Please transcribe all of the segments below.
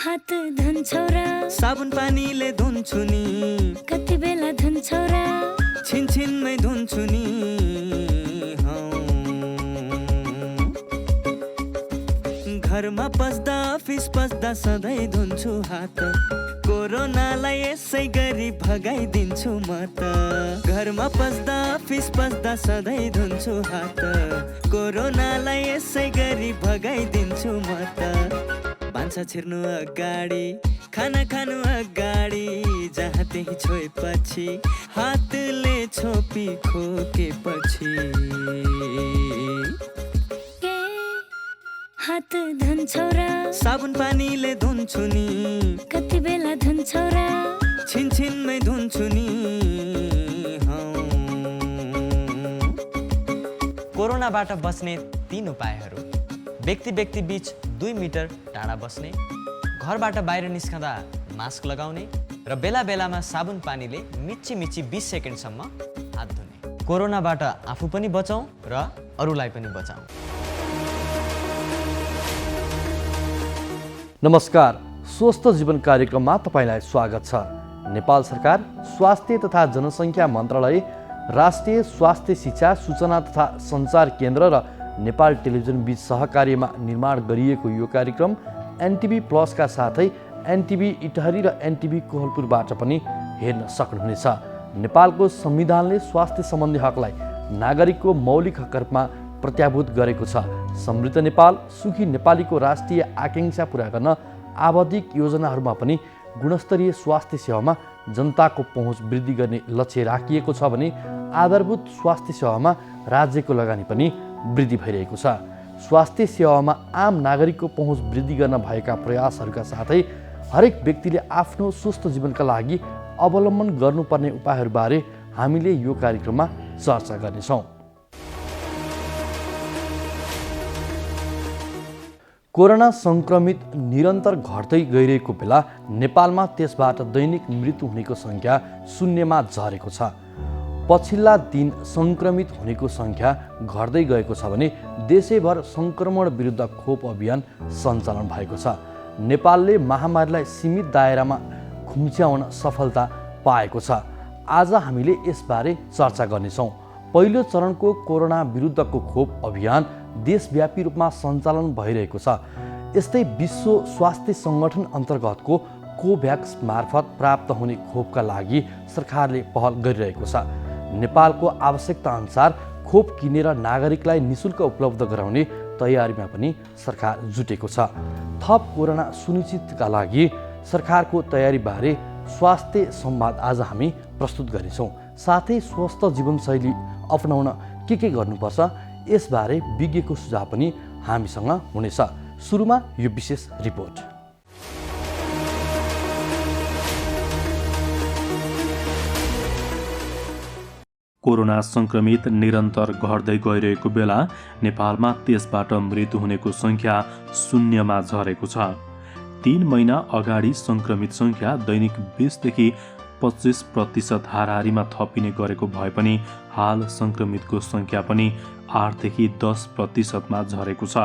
हात धुन्छौ र साबुन पानीले धुन्छु नि, कति बेला धुन्छौ र छिनछिनमै धुन्छु नि। घरमा पस्दा अफिस पस्दा सधैँ धुन्छु हात, कोरोनालाई यसै गरी भगाइदिन्छु म त। घरमा पस्दा अफिस पस्दा सधैँ धुन्छु हात, कोरोनालाई यसै गरी भगाइदिन्छु म त। भान्सा छिर्नु अगाडि, खाना खानु अगाडि, जहाँ त्यही छोएपछि हातले छोपी खोकेपछि। हात धुन्छौ र साबुन पानीले धुन्छु नि, कति बेला धुन्छौ र छिनछिनमै धुन्छु नि। कोरोनाबाट बस्ने 3 उपायहरू। व्यक्ति व्यक्ति बीच 2 मिटर टाढा बस्ने, घरबाट बाहिर निस्कँदा मास्क लगाउने र बेला बेलामा साबुन पानीले मिच्ची मिच्ची 20 सेकेन्डसम्म हात धुने। कोरोनाबाट आफू पनि बचौँ र अरूलाई पनि बचाउँ। नमस्कार, स्वस्थ जीवन कार्यक्रममा तपाईलाई स्वागत छ। नेपाल सरकार स्वास्थ्य तथा जनसङ्ख्या मन्त्रालय, राष्ट्रिय स्वास्थ्य शिक्षा सूचना तथा सञ्चार केन्द्र र नेपाल टेलिभिजन बीच सहकार्यमा निर्माण गरिएको यो कार्यक्रम एनटिभी प्लसका साथै एनटिभी इटहरी र एनटिभी कोहलपुरबाट पनि हेर्न सक्नुहुनेछ। नेपालको संविधानले स्वास्थ्य सम्बन्धी हकलाई नागरिकको मौलिक हकका रूपमा प्रत्याभूत गरेको छ। समृद्ध नेपाल, सुखी नेपालीको राष्ट्रिय आकांक्षा पूरा गर्न आवधिक योजनाहरूमा पनि गुणस्तरीय स्वास्थ्य सेवामा जनताको पहुँच वृद्धि गर्ने लक्ष्य राखिएको छ भने आधारभूत स्वास्थ्य सेवामा राज्यको लगानी पनि वृद्धि भइरहेको छ। स्वास्थ्य सेवामा आम नागरिकको पहुँच वृद्धि गर्न भएका प्रयासहरूका साथै हरेक व्यक्तिले आफ्नो स्वस्थ जीवनका लागि अवलम्बन गर्नुपर्ने उपायहरूबारे हामीले यो कार्यक्रममा चर्चा गर्नेछौँ। कोरोना सङ्क्रमित निरन्तर घट्दै गइरहेको बेला नेपालमा त्यसबाट दैनिक मृत्यु हुनेको सङ्ख्या शून्यमा झरेको छ। पछिल्ला दिन सङ्क्रमित हुनेको सङ्ख्या घट्दै गएको छ भने देशैभर सङ्क्रमण विरुद्ध खोप अभियान सञ्चालन भएको छ। नेपालले महामारीलाई सीमित दायरामा खुम्च्याउन सफलता पाएको छ। आज हामीले यसबारे चर्चा गर्नेछौँ। पहिलो चरणको कोरोना विरुद्धको खोप अभियान देशव्यापी रूपमा सञ्चालन भइरहेको छ। यस्तै विश्व स्वास्थ्य सङ्गठन अन्तर्गतको कोभ्याक्स मार्फत प्राप्त हुने खोपका लागि सरकारले पहल गरिरहेको छ। नेपालको आवश्यकता अनुसार खोप किनेर नागरिकलाई निशुल्क उपलब्ध गराउने तयारीमा पनि सरकार जुटेको छ। थप कोरोना सुनिश्चितका लागि सरकारको तयारीबारे स्वास्थ्य संवाद आज हामी प्रस्तुत गर्नेछौँ। साथै स्वस्थ जीवनशैली अपनाउन के गर्नुपर्छ यसबारे विज्ञको सुझाव पनि हामीसँग हुनेछ। सुरुमा यो विशेष रिपोर्ट। कोरोना सङ्क्रमित निरन्तर घट्दै गइरहेको बेला नेपालमा त्यसबाट मृत्यु हुनेको सङ्ख्या शून्यमा झरेको छ। 3 महिना अगाडि सङ्क्रमित सङ्ख्या दैनिक 20 देखि 25% हाराहारीमा थपिने गरेको भए पनि हाल सङ्क्रमितको सङ्ख्या पनि 8 देखि 10%मा झरेको छ।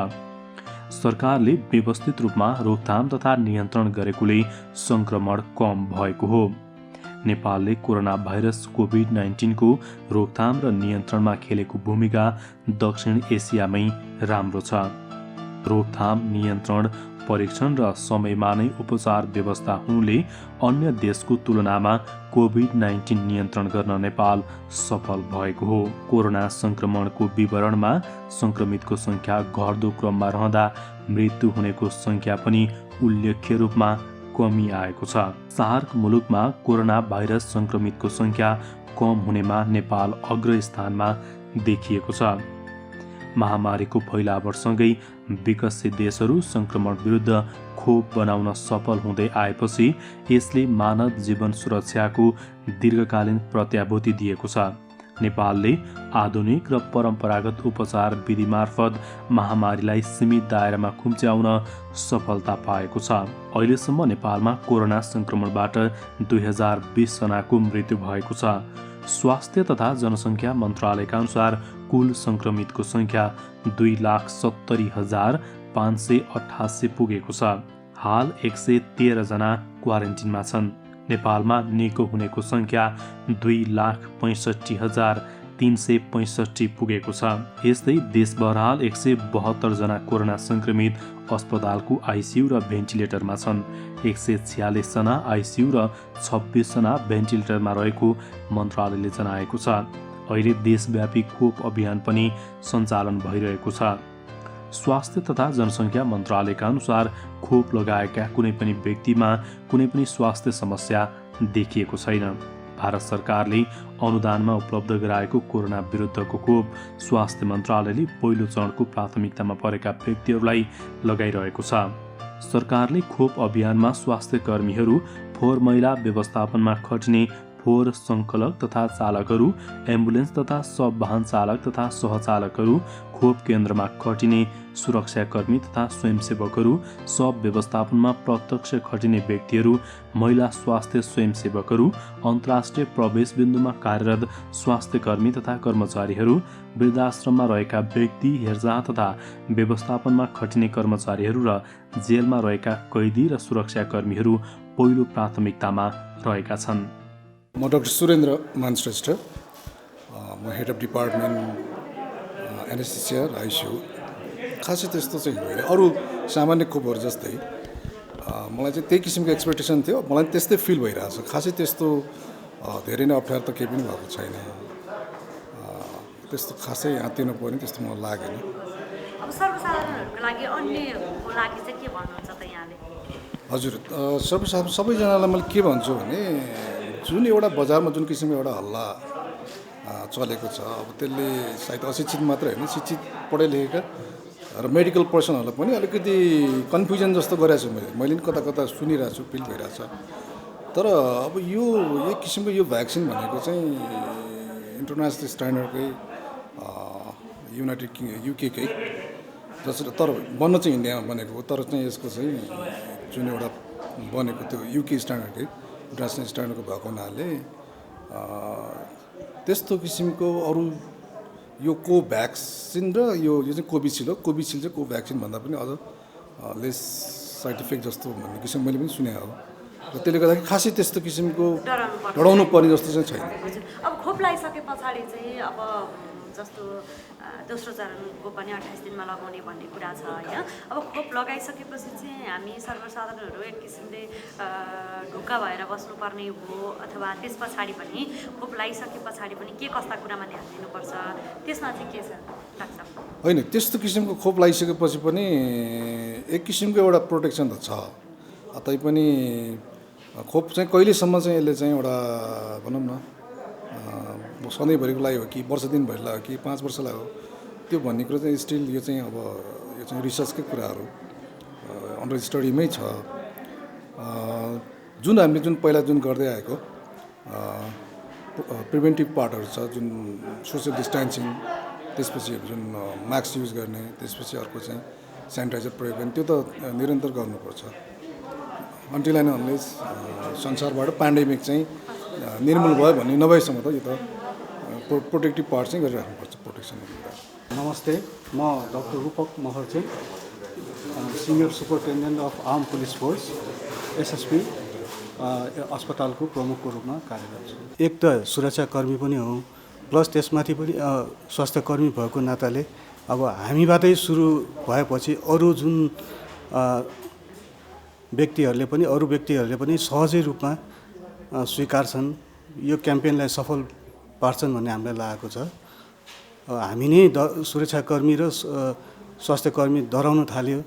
सरकारले व्यवस्थित रूपमा रोकथाम तथा नियन्त्रण गरेकोले सङ्क्रमण कम भएको हो। नेपालले कोरोना भाइरस कोभिड-19 को रोकथाम र नियन्त्रणमा खेलेको भूमिका दक्षिण एसियामै राम्रो छ। रोकथाम, नियन्त्रण, परीक्षण र समयमा नै उपचार व्यवस्था हुनुले अन्य देशको तुलनामा कोभिड-19 नियन्त्रण गर्न नेपाल सफल भएको हो। कोरोना सङ्क्रमणको विवरणमा सङ्क्रमितको सङ्ख्या घट्दो क्रममा रहँदा मृत्यु हुनेको सङ्ख्या पनि उल्लेख्य रूपमा कमी आएको छ। सार्क मुलुकमा कोरोना भाइरस सङ्क्रमितको सङ्ख्या कम हुनेमा नेपाल अग्रस्थानमा देखिएको छ। महामारीको फैलावटसँगै विकसित देशहरू सङ्क्रमण विरुद्ध खोप बनाउन सफल हुँदै आएपछि यसले मानव जीवन सुरक्षाको दीर्घकालीन प्रत्याभूति दिएको छ। नेपालले आधुनिक र परम्परागत उपचार विधि मार्फत महामारीलाई सीमित दायरामा खुम्च्याउन सफलता पाएको छ। अहिलेसम्म नेपालमा कोरोना सङ्क्रमणबाट 2020 जनाको मृत्यु भएको छ। स्वास्थ्य तथा जनसङ्ख्या मन्त्रालयका अनुसार कुल सङ्क्रमितको सङ्ख्या 2,70,588 पुगेको छ। हाल 113 जना क्वारेन्टिनमा छन्। नेपालमा निको हुनेको सङ्ख्या 2,65,365 पुगेको छ। यस्तै देशभर हाल 172 जना कोरोना सङ्क्रमित अस्पतालको आइसियु र भेन्टिलेटरमा छन्। 146 जना आइसियु र 26 जना भेन्टिलेटरमा रहेको मन्त्रालयले जनाएको छ। अहिले देशव्यापी खोप अभियान पनि सञ्चालन भइरहेको छ। स्वास्थ्य तथा जनसङ्ख्या मन्त्रालयका अनुसार खोप लगाएका कुनै पनि व्यक्तिमा कुनै पनि स्वास्थ्य समस्या देखिएको छैन। भारत सरकारले अनुदानमा उपलब्ध गराएको कोरोना विरुद्धको खोप स्वास्थ्य मन्त्रालयले पहिलो चरणको प्राथमिकतामा परेका व्यक्तिहरूलाई लगाइरहेको छ। सरकारले खोप अभियानमा स्वास्थ्य कर्मीहरू, फोहोर मैला व्यवस्थापनमा खटिने फोहोर सङ्कलक तथा चालकहरू, एम्बुलेन्स तथा सब वाहन चालक तथा सहचालकहरू, खोप केन्द्रमा खटिने सुरक्षाकर्मी तथा स्वयंसेवकहरू, सब व्यवस्थापनमा प्रत्यक्ष खटिने व्यक्तिहरू, महिला स्वास्थ्य स्वयंसेवकहरू, अन्तर्राष्ट्रिय प्रवेश बिन्दुमा कार्यरत स्वास्थ्य कर्मी तथा कर्मचारीहरू, वृद्धाश्रममा रहेका व्यक्ति, हेरचाह तथा व्यवस्थापनमा खटिने कर्मचारीहरू र जेलमा रहेका कैदी र सुरक्षाकर्मीहरू पहिलो प्राथमिकतामा रहेका छन्। म डाक्टर सुरेन्द्र मानश्रेष्ठ, म हेड अफ डिपार्टमेन्ट एनेस्थेसिया र आइसियु। खासै त्यस्तो चाहिँ होइन, अरू सामान्य खोपहरू जस्तै मलाई चाहिँ त्यही किसिमको एक्सपेक्टेसन थियो, मलाई त्यस्तै फिल भइरहेछ। खासै त्यस्तो धेरै नै अप्ठ्यारो त केही पनि भएको छैन, त्यस्तो खासै आत्तिनु पर्ने त्यस्तो मलाई लागेन। अब सर्वसाधारणहरूको लागि अन्यको लागि चाहिँ के भन्नुहुन्छ त यहाँले? हजुर, सर्वसाधारण सबैजनालाई मैले के भन्छु भने जुन एउटा बजारमा जुन किसिमको एउटा हल्ला चलेको छ, अब त्यसले सायद अशिक्षित मात्रै होइन, शिक्षित पढे लेखेका र मेडिकल पर्सनहरूलाई पनि अलिकति कन्फ्युजन जस्तो गरेको छु। मैले पनि कता कता सुनिरहेको छु, फिल भइरहेको छ। तर अब यो एक किसिमको यो भ्याक्सिन भनेको चाहिँ इन्टरनेसनल स्ट्यान्डर्डकै युनाइटेड युकेकै जसरी, तर बन्न चाहिँ इन्डियामा बनेको हो, तर चाहिँ यसको चाहिँ जुन एउटा बनेको त्यो युके स्ट्यान्डर्डकै इन्टरनेसनल स्ट्यान्डर्डको भएको हुनाले त्यस्तो किसिमको अरू यो कोभ्याक्सिन र यो चाहिँ कोभिसिल्ड हो। कोभिसिल्ड चाहिँ कोभ्याक्सिन भन्दा पनि अझ लेस साइड इफेक्ट जस्तो भन्ने किसिम मैले पनि सुनेको हो, र त्यसले गर्दाखेरि खासै त्यस्तो किसिमको डराउनु पर्ने जस्तो चाहिँ छैन। अब खोप लगाइसके पछाडि चाहिँ अब जस्तो दोस्रो चरणको पनि 28 दिनमा लगाउने भन्ने कुरा छ होइन। अब खोप लगाइसकेपछि चाहिँ हामी सर्वसाधारणहरू एक किसिमले ढुक्का भएर बस्नुपर्ने हो, अथवा त्यस पछाडि पनि खोप लगाइसके पछाडि पनि के कस्ता कुरामा ध्यान दिनुपर्छ, त्यसमा चाहिँ के छ डाक्टर? होइन, त्यस्तो किसिमको खोप लगाइसकेपछि पनि एक किसिमको एउटा प्रोटेक्सन त छ, तैपनि खोप चाहिँ कहिलेसम्म चाहिँ यसले चाहिँ एउटा भनौँ न सधैँभरिको लागि हो कि वर्ष दिनभरि लाग्यो कि 5 वर्ष लाग्यो, त्यो भन्ने कुरो चाहिँ स्टिल यो चाहिँ अब यो चाहिँ रिसर्चकै कुराहरू अन्डर स्टडीमै छ। जुन हामीले जुन पहिला जुन गर्दै आएको प्रिभेन्टिभ पार्टहरू छ, जुन सोसियल डिस्टेन्सिङ, त्यसपछि जुन मास्क युज गर्ने, त्यसपछि अर्को चाहिँ सेनिटाइजर प्रयोग गर्ने, त्यो त निरन्तर गर्नुपर्छ अन्टिल एन्ड अनलेस संसारबाट पेन्डेमिक चाहिँ निर्मूल भयो भन्ने नभएसम्म त यो त प्रोटेक्टिभ पार्ट चाहिँ गरिराख्नुपर्छ, प्रोटेक्सन। नमस्ते, म doctor Rupak Maharji, senior superintendent of arm police force SSP अस्पतालको प्रमुखको रूपमा कार्यरत छु। एक त सुरक्षाकर्मी पनि हो, प्लस त्यसमाथि पनि स्वास्थ्यकर्मी भएको नाताले अब हामीबाटै सुरु भएपछि अरू जुन व्यक्तिहरूले पनि सहजै रूपमा स्वीकार्छन्, यो क्याम्पेनलाई सफल पार्छन् भन्ने हामीलाई लागेको छ। हामी नै सुरक्षाकर्मी र स्वास्थ्यकर्मी डराउन थाल्यो,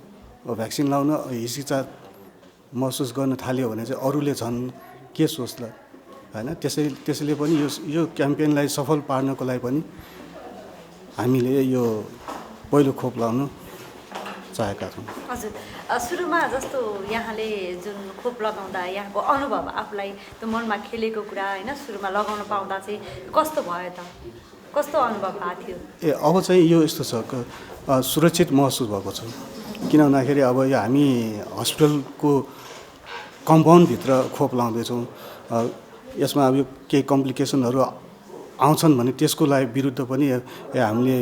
भ्याक्सिन लाउन हिचकिचाहट महसुस गर्न थाल्यो भने चाहिँ अरूले झन् के सोच्ला होइन। त्यसैले पनि यो क्याम्पेनलाई सफल पार्नको लागि पनि हामीले यो पहिलो खोप लाउन चाहेका छौँ। हजुर, सुरुमा जस्तो यहाँले जुन खोप लगाउँदा यहाँको अनुभव, आफूलाई त्यो मनमा खेलेको कुरा होइन, सुरुमा लगाउन पाउँदा चाहिँ कस्तो भयो त, कस्तो अनुभव भएको थियो? अब चाहिँ यो यस्तो छ, सुरक्षित महसुस भएको छ। किन भन्दाखेरि अब यो हामी हस्पिटलको कम्पाउन्डभित्र खोप लाउँदैछौँ, यसमा अब यो केही कम्प्लिकेसनहरू आउँछन् भने त्यसको लागि विरुद्ध पनि हामीले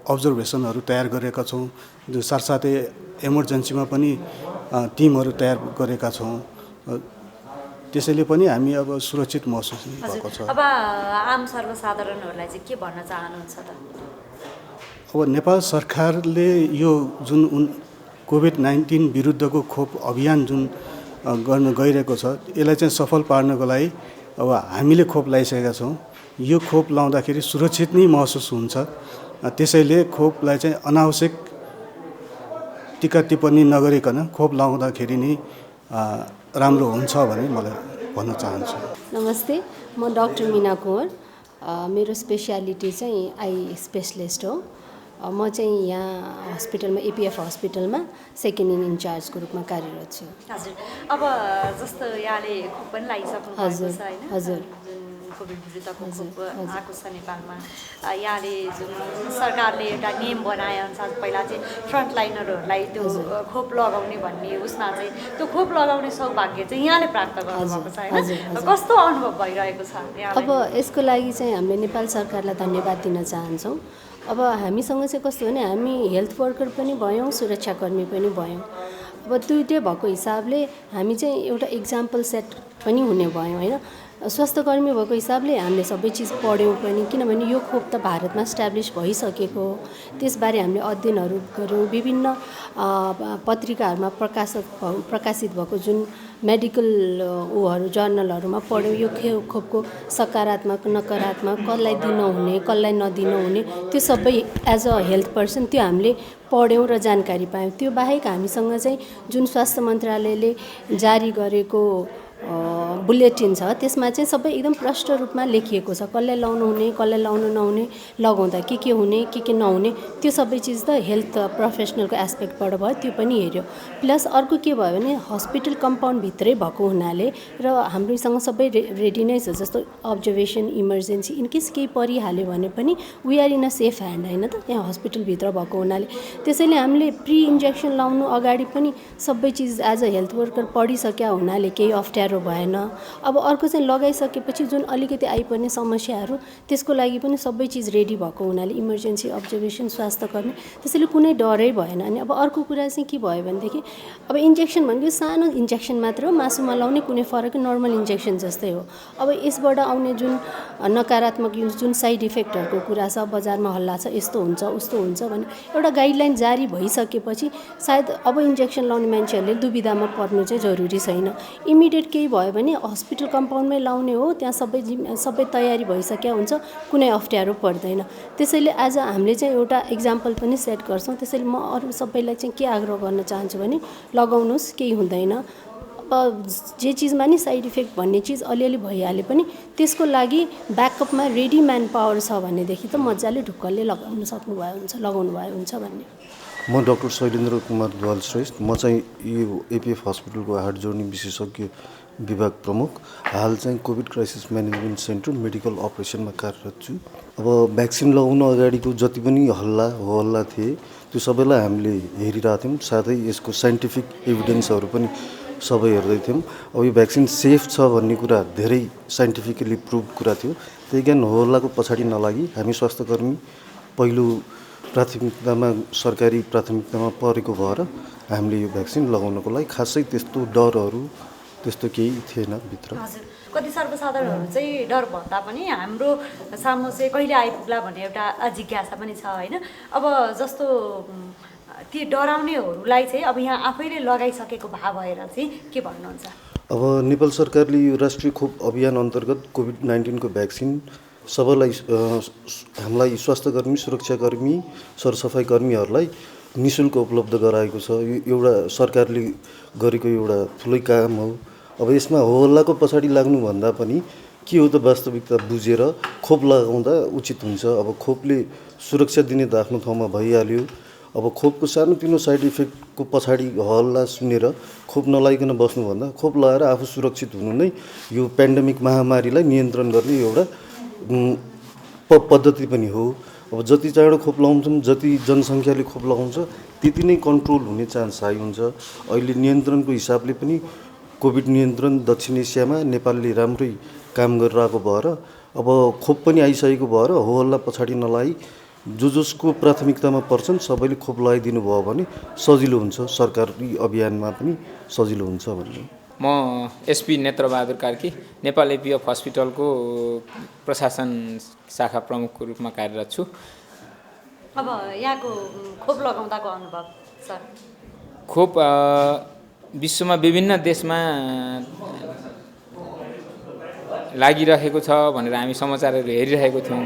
अब्जर्भेसनहरू तयार गरेका छौँ। जो साथसाथै इमर्जेन्सीमा पनि टिमहरू तयार गरेका छौँ। त्यसैले पनि हामी अब सुरक्षित महसुस भएको छ। अब आम सर्वसाधारणहरूलाई चाहिँ के भन्न चाहनुहुन्छ त? अब नेपाल सरकारले यो जुन कोभिड-19 विरुद्धको खोप अभियान जुन गर्न गइरहेको छ, यसलाई चाहिँ सफल पार्नको लागि अब हामीले खोप लगाइसकेका छौँ। यो खोप लाउँदाखेरि सुरक्षित नै महसुस हुन्छ। त्यसैले खोपलाई चाहिँ अनावश्यक टिका टिप्पणी नगरिकन खोप लाउँदाखेरि नै राम्रो हुन्छ भनेर मलाई भन्न चाहन्छु। नमस्ते, म डाक्टर मीना कुँवर। मेरो स्पेसियालिटी चाहिँ आई स्पेशलिस्ट हो। म चाहिँ यहाँ हस्पिटलमा एपिएफ हस्पिटलमा सेकेन्ड इन इन्चार्जको रूपमा कार्यरत छु। हजुर, अब जस्तो यहाँले खोप पनि लगाइसक्नु भएको छ होइन? हजुर। जुन कोभिड विरुद्धको खोप आएको छ नेपालमा, यहाँले जुन सरकारले एउटा नियम बनाए अनुसार पहिला चाहिँ फ्रन्टलाइनरहरूलाई त्यो खोप लगाउने भन्ने उसमा चाहिँ त्यो खोप लगाउने सौभाग्य चाहिँ यहाँले प्राप्त गर्नुभएको छ होइन? कस्तो अनुभव भइरहेको छ यहाँलाई? अब यसको लागि चाहिँ हामीले नेपाल सरकारलाई धन्यवाद दिन चाहन्छौँ। अब हामीसँग चाहिँ कस्तो भने हामी हेल्थ वर्कर पनि भयौँ, सुरक्षाकर्मी पनि भयौँ। अब दुइटै भएको हिसाबले हामी चाहिँ एउटा इक्जाम्पल सेट पनि हुने भयौँ होइन। स्वास्थ्यकर्मी भएको हिसाबले हामीले सबै चिज पढ्यौँ पनि, किनभने यो खोप त भारतमा इस्टाब्लिस भइसकेको हो। त्यसबारे हामीले अध्ययनहरू गऱ्यौँ। विभिन्न पत्रिकाहरूमा प्रकाशित भएको जुन मेडिकल ऊहरू जर्नलहरूमा पढ्यौँ। यो खोपको सकारात्मक नकारात्मक, कसलाई दिनुहुने कसलाई नदिनुहुने, त्यो सबै एज अ हेल्थ पर्सन त्यो हामीले पढ्यौँ र जानकारी पायौँ। त्यो बाहेक हामीसँग चाहिँ जुन स्वास्थ्य मन्त्रालयले जारी गरेको बुलेटिन छ, त्यसमा चाहिँ सबै एकदम प्रष्ट रूपमा लेखिएको छ। कसलाई लाउनु हुने कसलाई लाउनु नहुने, लगाउँदा के हुने के नहुने, त्यो सबै चिज त हेल्थ प्रोफेसनलको एस्पेक्टबाट भयो, त्यो पनि हेऱ्यो। प्लस अर्को के भयो भने हस्पिटल कम्पाउन्डभित्रै भएको हुनाले र हाम्रोसँग सबै रेडी नै छ। जस्तो अब्जर्भेसन, इमर्जेन्सी, इनकेस केही परिहाल्यो भने पनि we are in a safe hand होइन त, यहाँ हस्पिटलभित्र भएको हुनाले। त्यसैले हामीले प्री इन्जेक्सन लाउनु अगाडि पनि सबै चिज एज अ हेल्थ वर्कर पढिसक्या हुनाले केही अप्ठ्यारो भएन। अब अर्को चाहिँ लगाइसकेपछि जुन अलिकति आइपर्ने समस्याहरू, त्यसको लागि पनि सबै चिज रेडी भएको हुनाले इमर्जेन्सी, अब्जर्भेसन, स्वास्थ्यकर्मी, त्यसैले कुनै डरै भएन। अनि अब अर्को कुरा चाहिँ के भयो भनेदेखि अब इन्जेक्सन भनेको सानो इन्जेक्सन मात्र हो, मासुमा लाउने कुनै फरक, नर्मल इन्जेक्सन जस्तै हो। अब यसबाट आउने जुन नकारात्मक जुन साइड इफेक्टहरूको कुरा छ, बजारमा हल्ला छ, यस्तो हुन्छ उस्तो हुन्छ भने एउटा गाइडलाइन जारी भइसकेपछि सायद अब इन्जेक्सन लाउने मान्छेहरूले दुविधामा पर्नु चाहिँ जरुरी छैन। इमिडिएट केही भयो भने हस्पिटल कम्पाउन्डमै लाउने हो, त्यहाँ सबै तयारी भइसक्या हुन्छ, कुनै अप्ठ्यारो पर्दैन। त्यसैले आज हामीले चाहिँ एउटा इक्जाम्पल पनि सेट गर्छौँ। त्यसैले म अरू सबैलाई चाहिँ के आग्रह गर्न चाहन्छु भने लगाउनुहोस्, केही हुँदैन। जे चिजमा नि साइड इफेक्ट भन्ने चिज अलिअलि भइहाले पनि त्यसको लागि ब्याकअपमा रेडी म्यान पावर छ भनेदेखि त मजाले ढुक्कले लगाउनु भए हुन्छ भन्ने। म डाक्टर शैलेन्द्र कुमार द्वाल श्रेष्ठ। म चाहिँ यो एपिएफ हस्पिटलको हार्ट जोड्ने विशेषज्ञ विभाग प्रमुख। हाल चाहिँ covid crisis management centre medical अपरेसनमा कार्यरत छु। अब भ्याक्सिन लगाउन अगाडिको जति पनि हल्ला थिए त्यो सबैलाई हामीले हेरिरहेको थियौँ। साथै यसको साइन्टिफिक एभिडेन्सहरू पनि सबै हेर्दै थियौँ। अब यो भ्याक्सिन सेफ छ भन्ने कुरा धेरै साइन्टिफिकली प्रुभ कुरा थियो। त्यही कारण हल्लाको पछाडि नलागी हामी स्वास्थ्यकर्मी पहिलो प्राथमिकतामा, सरकारी प्राथमिकतामा परेको भएर हामीले यो भ्याक्सिन लगाउनको लागि खासै त्यस्तो डरहरू त्यस्तो केही थिएन भित्र। हजुर, कति सर्वसाधारणहरू चाहिँ डर भन्दा पनि हाम्रो सामु चाहिँ कहिले आइपुग्ला भन्ने एउटा जिज्ञासा पनि छ होइन? अब जस्तो ती डराउनेहरूलाई चाहिँ अब यहाँ आफैले लगाइसकेको भए भएर चाहिँ के भन्नुहुन्छ? अब नेपाल सरकारले यो राष्ट्रिय खोप अभियान अन्तर्गत कोभिड-19 को भ्याक्सिन सबैलाई, हामीलाई स्वास्थ्यकर्मी, सुरक्षाकर्मी, सरसफाइ कर्मीहरूलाई निःशुल्क उपलब्ध गराएको छ। यो एउटा सरकारले गरेको एउटा ठुलै काम हो। अब यसमा हल्लाको पछाडि लाग्नुभन्दा पनि के हो त वास्तविकता बुझेर खोप लगाउँदा उचित हुन्छ। अब खोपले सुरक्षा दिने त आफ्नो ठाउँमा भइहाल्यो। अब खोपको सानोतिनो साइड इफेक्टको पछाडि हल्ला सुनेर खोप नलाइकन बस्नुभन्दा खोप लगाएर आफू सुरक्षित हुनु नै यो पेन्डेमिक महामारीलाई नियन्त्रण गर्ने एउटा पद्धति पनि हो। अब जति चाँडो खोप लगाउँछौँ, जति जनसङ्ख्याले खोप लगाउँछ त्यति नै कन्ट्रोल हुने चान्स हाई हुन्छ। अहिले नियन्त्रणको हिसाबले पनि कोभिड नियन्त्रण दक्षिण एसियामा नेपालले राम्रै काम गरिरहेको भएर अब खोप पनि आइसकेको भएर हो हल्ला पछाडि नलाई जसको प्राथमिकतामा पर्छन् सबैले खोप लगाइदिनु भयो भने सजिलो हुन्छ, सरकारी अभियानमा पनि सजिलो हुन्छ भन्ने। म एसपी नेत्रबहादुर कार्की नेपाल एपिएफ हस्पिटलको प्रशासन शाखा प्रमुखको रूपमा कार्यरत छु। अब यहाँको खोप लगाउँदाको अनुभव सर? खोप विश्वमा विभिन्न देशमा लागिरहेको छ भनेर हामी समाचारहरू हेरिरहेको थियौँ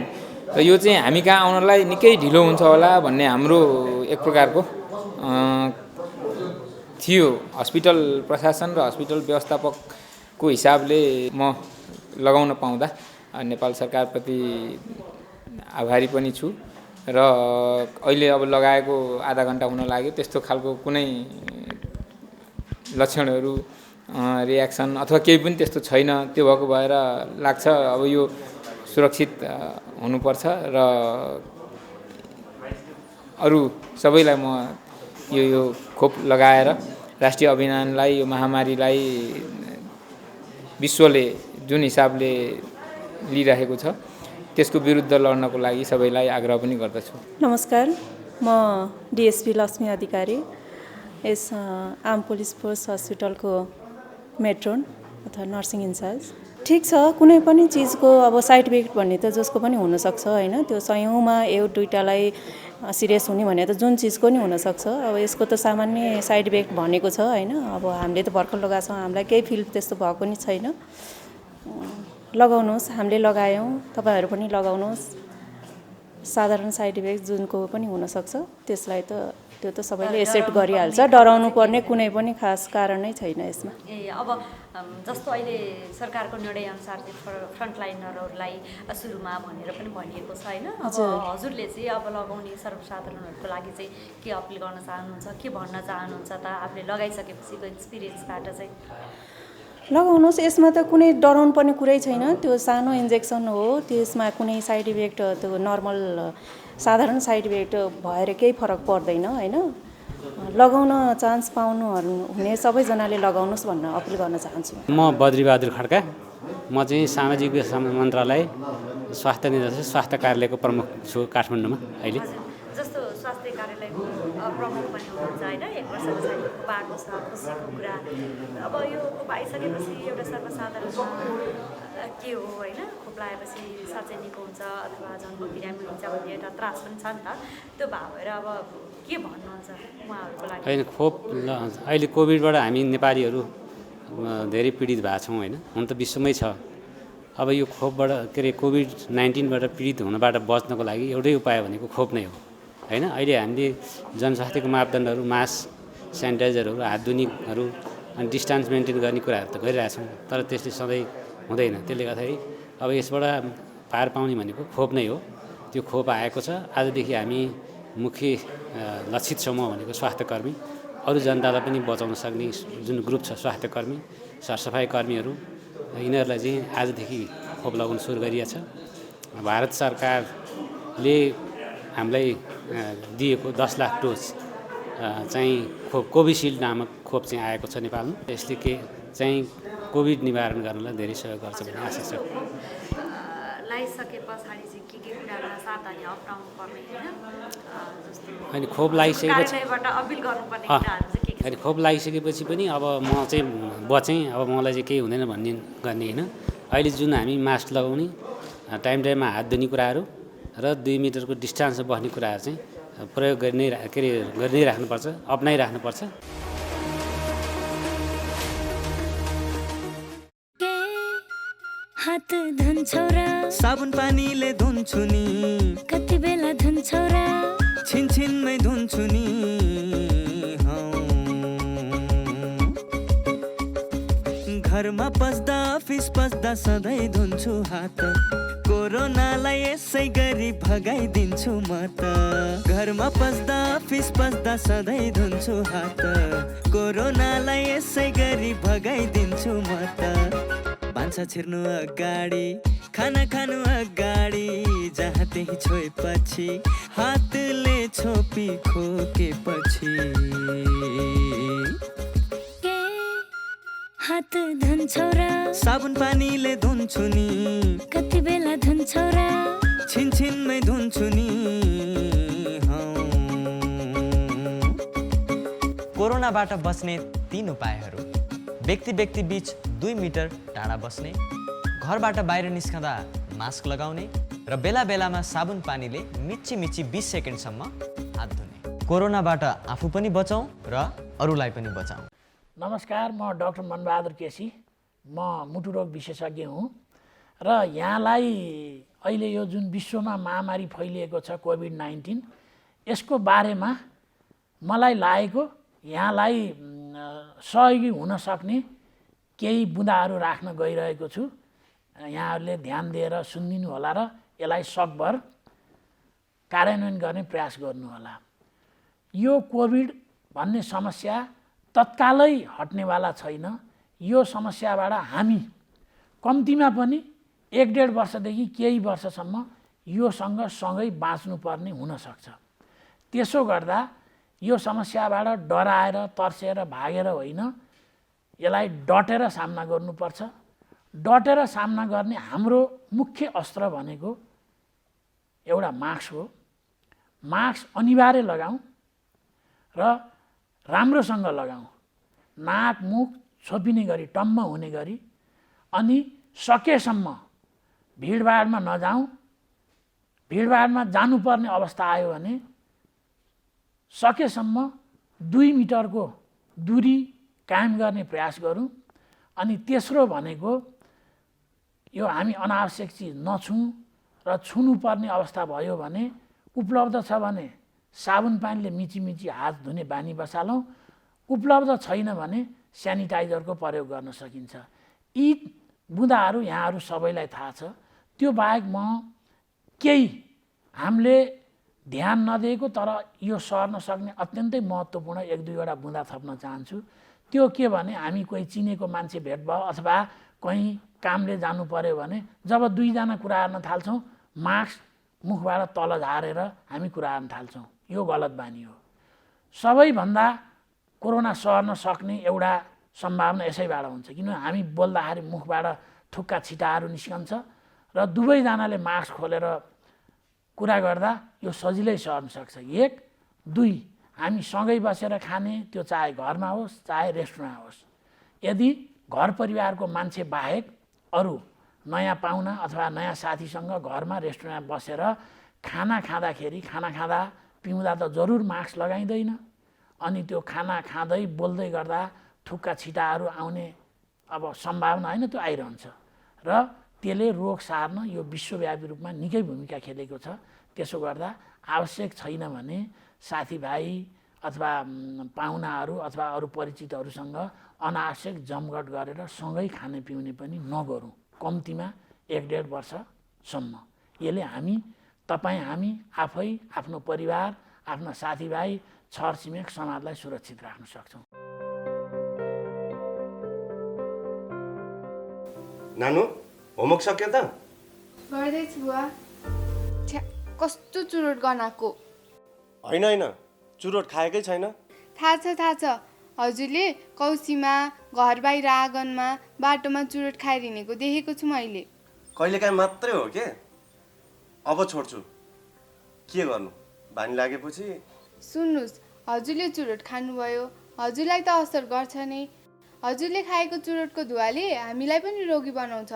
र यो चाहिँ हामी कहाँ आउनलाई निकै ढिलो हुन्छ होला भन्ने हाम्रो एक प्रकारको थियो। हस्पिटल प्रशासन र हस्पिटल व्यवस्थापकको हिसाबले म लगाउन पाउँदा नेपाल सरकारप्रति आभारी पनि छु र अहिले अब लगाएको आधा घन्टा हुन लाग्यो, त्यस्तो खालको कुनै लक्षणहरू रियाक्सन अथवा केही पनि त्यस्तो छैन। त्यो भएको भएर लाग्छ अब यो सुरक्षित हुनुपर्छ र अरू सबैलाई म यो खोप लगाएर राष्ट्रिय अभियानलाई, यो महामारीलाई विश्वले जुन हिसाबले लिइरहेको छ त्यसको विरुद्ध लड्नको लागि सबैलाई आग्रह पनि गर्दछु। नमस्कार, म डिएसपी लक्ष्मी अधिकारी, यस आर्म पुलिस फोर्स हस्पिटलको मेट्रोन अथवा नर्सिङ इन्चार्ज। ठिक छ, कुनै पनि चिजको अब साइड इफेक्ट भन्ने त जसको पनि हुनसक्छ होइन, त्यो सयौँमा एउटा दुइटालाई सिरियस हुने भने त जुन चिजको नि हुनसक्छ। अब यसको त सामान्य साइड इफेक्ट भनेको छ होइन। अब हामीले त भर्खर लगाएको छौँ, हामीलाई केही फिल त्यस्तो भएको नि छैन। लगाउनुहोस्, हामीले लगायौँ, तपाईँहरू पनि लगाउनुहोस्। साधारण साइड इफेक्ट जुनको पनि हुनसक्छ त्यसलाई त त्यो त सबैले एक्सेप्ट गरिहाल्छ। डराउनु पर्ने कुनै पनि खास कारण नै छैन यसमा। अब जस्तो अहिले सरकारको निर्णयअनुसार चाहिँ फ्रन्टलाइनरहरूलाई सुरुमा भनेर पनि भनिएको छ होइन। अब हजुरले चाहिँ अब लगाउने सर्वसाधारणहरूको लागि चाहिँ के अपिल गर्न चाहनुहुन्छ, के भन्न चाहनुहुन्छ त आफूले लगाइसकेपछिको एक्सपिरियन्सबाट चाहिँ? लगाउनुहोस्, यसमा त कुनै डराउनु पर्ने कुरै छैन। त्यो सानो इन्जेक्सन हो, त्यसमा कुनै साइड इफेक्ट त्यो नर्मल साधारण साइड इफेक्ट भएर केही फरक पर्दैन होइन। लगाउन चान्स पाउनुहरू हुने सबैजनाले लगाउनुहोस् भन्न अपिल गर्न चाहन्छु। म बद्रीबहादुर खड्का, म चाहिँ सामाजिक मन्त्रालय स्वास्थ्य निर्देशक स्वास्थ्य कार्यालयको प्रमुख छु काठमाडौँमा अहिले। जस्तो स्वास्थ्य कार्यालयको प्रमुख पनि हुनुहुन्छ होइन, 1 वर्ष पछाडि खोप आएको छ, खुसीको कुरा। अब यो खोप आइसकेपछि एउटा सर्वसाधारणमा के हो होइन, खोप लगाएपछि साँच्चै निको हुन्छ अथवा जन्म बिरामी हुन्छ भन्ने एउटा त्रास पनि छ नि त। त्यो भएर अब के भन्नुहुन्छ उहाँहरूको लागि? होइन, खोप अहिले कोभिडबाट हामी नेपालीहरू धेरै पीडित भएको छौँ होइन, हुन त विश्वमै छ। अब यो खोपबाट के अरे कोभिड-19बाट पीडित हुनबाट बच्नको लागि एउटै उपाय भनेको खोप नै हो होइन। अहिले हामीले जनस्वास्थ्यको मापदण्डहरू, मास्क, सेनिटाइजरहरू, हात धुनेहरू अनि डिस्टेन्स मेन्टेन गर्ने कुराहरू त गरिरहेछौँ, तर त्यसले सधैँ हुँदैन। त्यसले गर्दाखेरि अब यसबाट पार पाउने भनेको खोप नै हो। त्यो खोप आएको छ, आजदेखि हामी मुख्य लक्षित समूह भनेको स्वास्थ्यकर्मी, अरू जनतालाई पनि बचाउन सक्ने जुन ग्रुप छ स्वास्थ्यकर्मी, सरसफाइ कर्मीहरू, यिनीहरूलाई चाहिँ आजदेखि खोप लगाउन सुरु गरिएको छ। भारत सरकारले हामीलाई दिएको 10 लाख डोज चाहिँ खोप कोभिसिल्ड नामक खोप चाहिँ आएको छ नेपालमा। यसले के चाहिँ कोभिड निवारण गर्नलाई धेरै सहयोग गर्छ भन्ने आशा छ। लगाइसके पछाडि चाहिँ के कुरामा सावधानी अपनाउनु पर्ने होइन, जस्तो अनि खोप लगाइसकेपछि अपिल गर्नुपर्ने कुराहरू चाहिँ के? अनि खोप लगाइसकेपछि पनि अब म चाहिँ बचेँ, अब मलाई चाहिँ केही हुँदैन भन्ने गर्ने होइन। अहिले जुन हामी मास्क लगाउने, टाइममा हात धुने कुराहरू र 2 मिटरको डिस्टेन्समा बस्ने कुराहरू चाहिँ प्रयोग गर्नै राख्नुपर्छ, अपनाइराख्नुपर्छ। हात धुन्छौ र साबुन पानीले धुन्छु नि, कति बेला धुन्छौ र छिनछिनमै धुन्छु नि। घरमा पस्दा अफिस पस्दा सधैँ धुन्छु हात, कोरोनालाई यसै गरी भगाइदिन्छु म त। घरमा पस्दा अफिस पस्दा सधैँ धुन्छु हात, कोरोनालाई यसै गरी भगाइदिन्छु म त। भान्सा छिर्नु अगाडि, खाना खानु अगाडि, जहाँ त्यही छोएपछि हातले छोपी खोकेपछि। हात धुन्छौ र साबुन पानीले धुन्छु नि, कति बेला धुन्छौ र छिनछिनमै धुन्छु नि। कोरोनाबाट बच्ने 3 उपायहरू। व्यक्ति व्यक्ति बीच 2 मिटर टाढा बस्ने, घरबाट बाहिर निस्कँदा मास्क लगाउने र बेला बेलामा साबुन पानीले मिची 20 सेकेन्डसम्म हात धुने। कोरोनाबाट आफू पनि बचाउँ र अरूलाई पनि बचाउँ। नमस्कार, म डाक्टर मनबहादुर केसी, म मुटु रोग विशेषज्ञ हुँ र यहाँलाई अहिले यो जुन विश्वमा महामारी फैलिएको छ कोभिड-19, यसको बारेमा मलाई लागेको यहाँलाई सहयोगी हुन सक्ने केही बुँदाहरू राख्न गइरहेको छु। यहाँहरूले ध्यान दिएर सुनिदिनु होला र यसलाई सकभर कार्यान्वयन गर्ने प्रयास गर्नुहोला। यो कोभिड भन्ने समस्या तत्कालै हट्नेवाला छैन। यो समस्याबाट हामी कम्तीमा पनि 1-1.5 वर्षदेखि केही वर्षसम्म योसँग सँगै बाँच्नुपर्ने हुनसक्छ। त्यसो गर्दा यो समस्याबाट डराएर तर्सेर भागेर होइन, यसलाई डटेर सामना गर्नुपर्छ। डटेर सामना गर्ने हाम्रो मुख्य अस्त्र भनेको एउटा मास्क हो। मास्क अनिवार्य लगाऊँ र राम्रोसँग लगाऊँ, नाक मुख छोपिने गरी, टम्म हुने गरी, अनि सकेसम्म भिडभाडमा नजाउँ। भिडभाडमा जानुपर्ने अवस्था आयो भने सकेसम्म 2 मिटरको दूरी कायम गर्ने प्रयास गरौँ। अनि तेस्रो भनेको यो हामी अनावश्यक चिज नछुँ र छुनुपर्ने अवस्था भयो भने उपलब्ध छ भने साबुन पानीले मिची हात धुने बानी बसालौँ। उपलब्ध छैन भने सेनिटाइजरको प्रयोग गर्न सकिन्छ। यी बुँदाहरू यहाँहरू सबैलाई थाहा छ। त्यो बाहेक म केही हामीले ध्यान नदिएको तर यो सर्न सक्ने अत्यन्तै महत्त्वपूर्ण 1-2 बुँदा थप्न चाहन्छु। त्यो के भने हामी कोही चिनेको मान्छे भेट भयो अथवा कहीँ कामले जानु पर्यो भने जब 2 जना कुरा गर्न थाल्छौँ, मास्क मुखबाट तल झारेर हामी कुरा गर्न थाल्छौँ। यो गलत बानी हो। सबैभन्दा कोरोना सर्न सक्ने एउटा सम्भावना यसैबाट हुन्छ, किन हामी बोल्दाखेरि मुखबाट थुक्का छिटाहरू निस्कन्छ र दुवैजनाले मास्क खोलेर कुरा गर्दा यो सजिलै सर्न सक्छ। 1, 2 हामी सँगै बसेर खाने, त्यो चाहे घरमा होस् चाहे रेस्टुरेन्टमा होस्। यदि घर परिवारको मान्छे बाहेक अरू नयाँ पाहुना अथवा नयाँ साथीसँग घरमा रेस्टुरेन्टमा बसेर खाना खाँदाखेरि, खाना खाँदा पिउँदा त जरुर मास्क लगाइँदैन। अनि त्यो खाना खाँदै बोल्दै गर्दा थुक्का छिटाहरू आउने अब सम्भावना होइन, त्यो आइरहन्छ र त्यसले रोग सार्न यो विश्वव्यापी रूपमा निकै भूमिका खेलेको छ। त्यसो गर्दा आवश्यक छैन भने साथीभाइ अथवा पाहुनाहरू अथवा अरू परिचितहरूसँग अनावश्यक जमघट गरेर सँगै खाने पिउने पनि नगरौँ, कम्तीमा 1-1.5 वर्षसम्म। यसले हामी, तपाईँ, हामी आफै, आफ्नो परिवार, आफ्ना साथीभाइ, छरछिमेक, समाजलाई सुरक्षित राख्न सक्छौँ। नानु, होमवर्क सक्यो त? गर्दैछु बुवा। कस्तो चुरोट गनाएको। होइन, चुरोट खाएकै छैन। थाहा छ। हजुरले कौसीमा, घर बाहिर आँगनमा, बाटोमा चुरोट खाएर हिँडेको देखेको छु मैले। कहिलेकाहीँ मात्रै हो के? अब छोड्छु। के गर्नु, बानी लागेपछि। सुन्नुहोस्, हजुरले चुरोट खानुभयो, हजुरलाई त असर गर्छ नै। हजुरले खाएको चुरोटको धुवाले हामीलाई पनि रोगी बनाउँछ।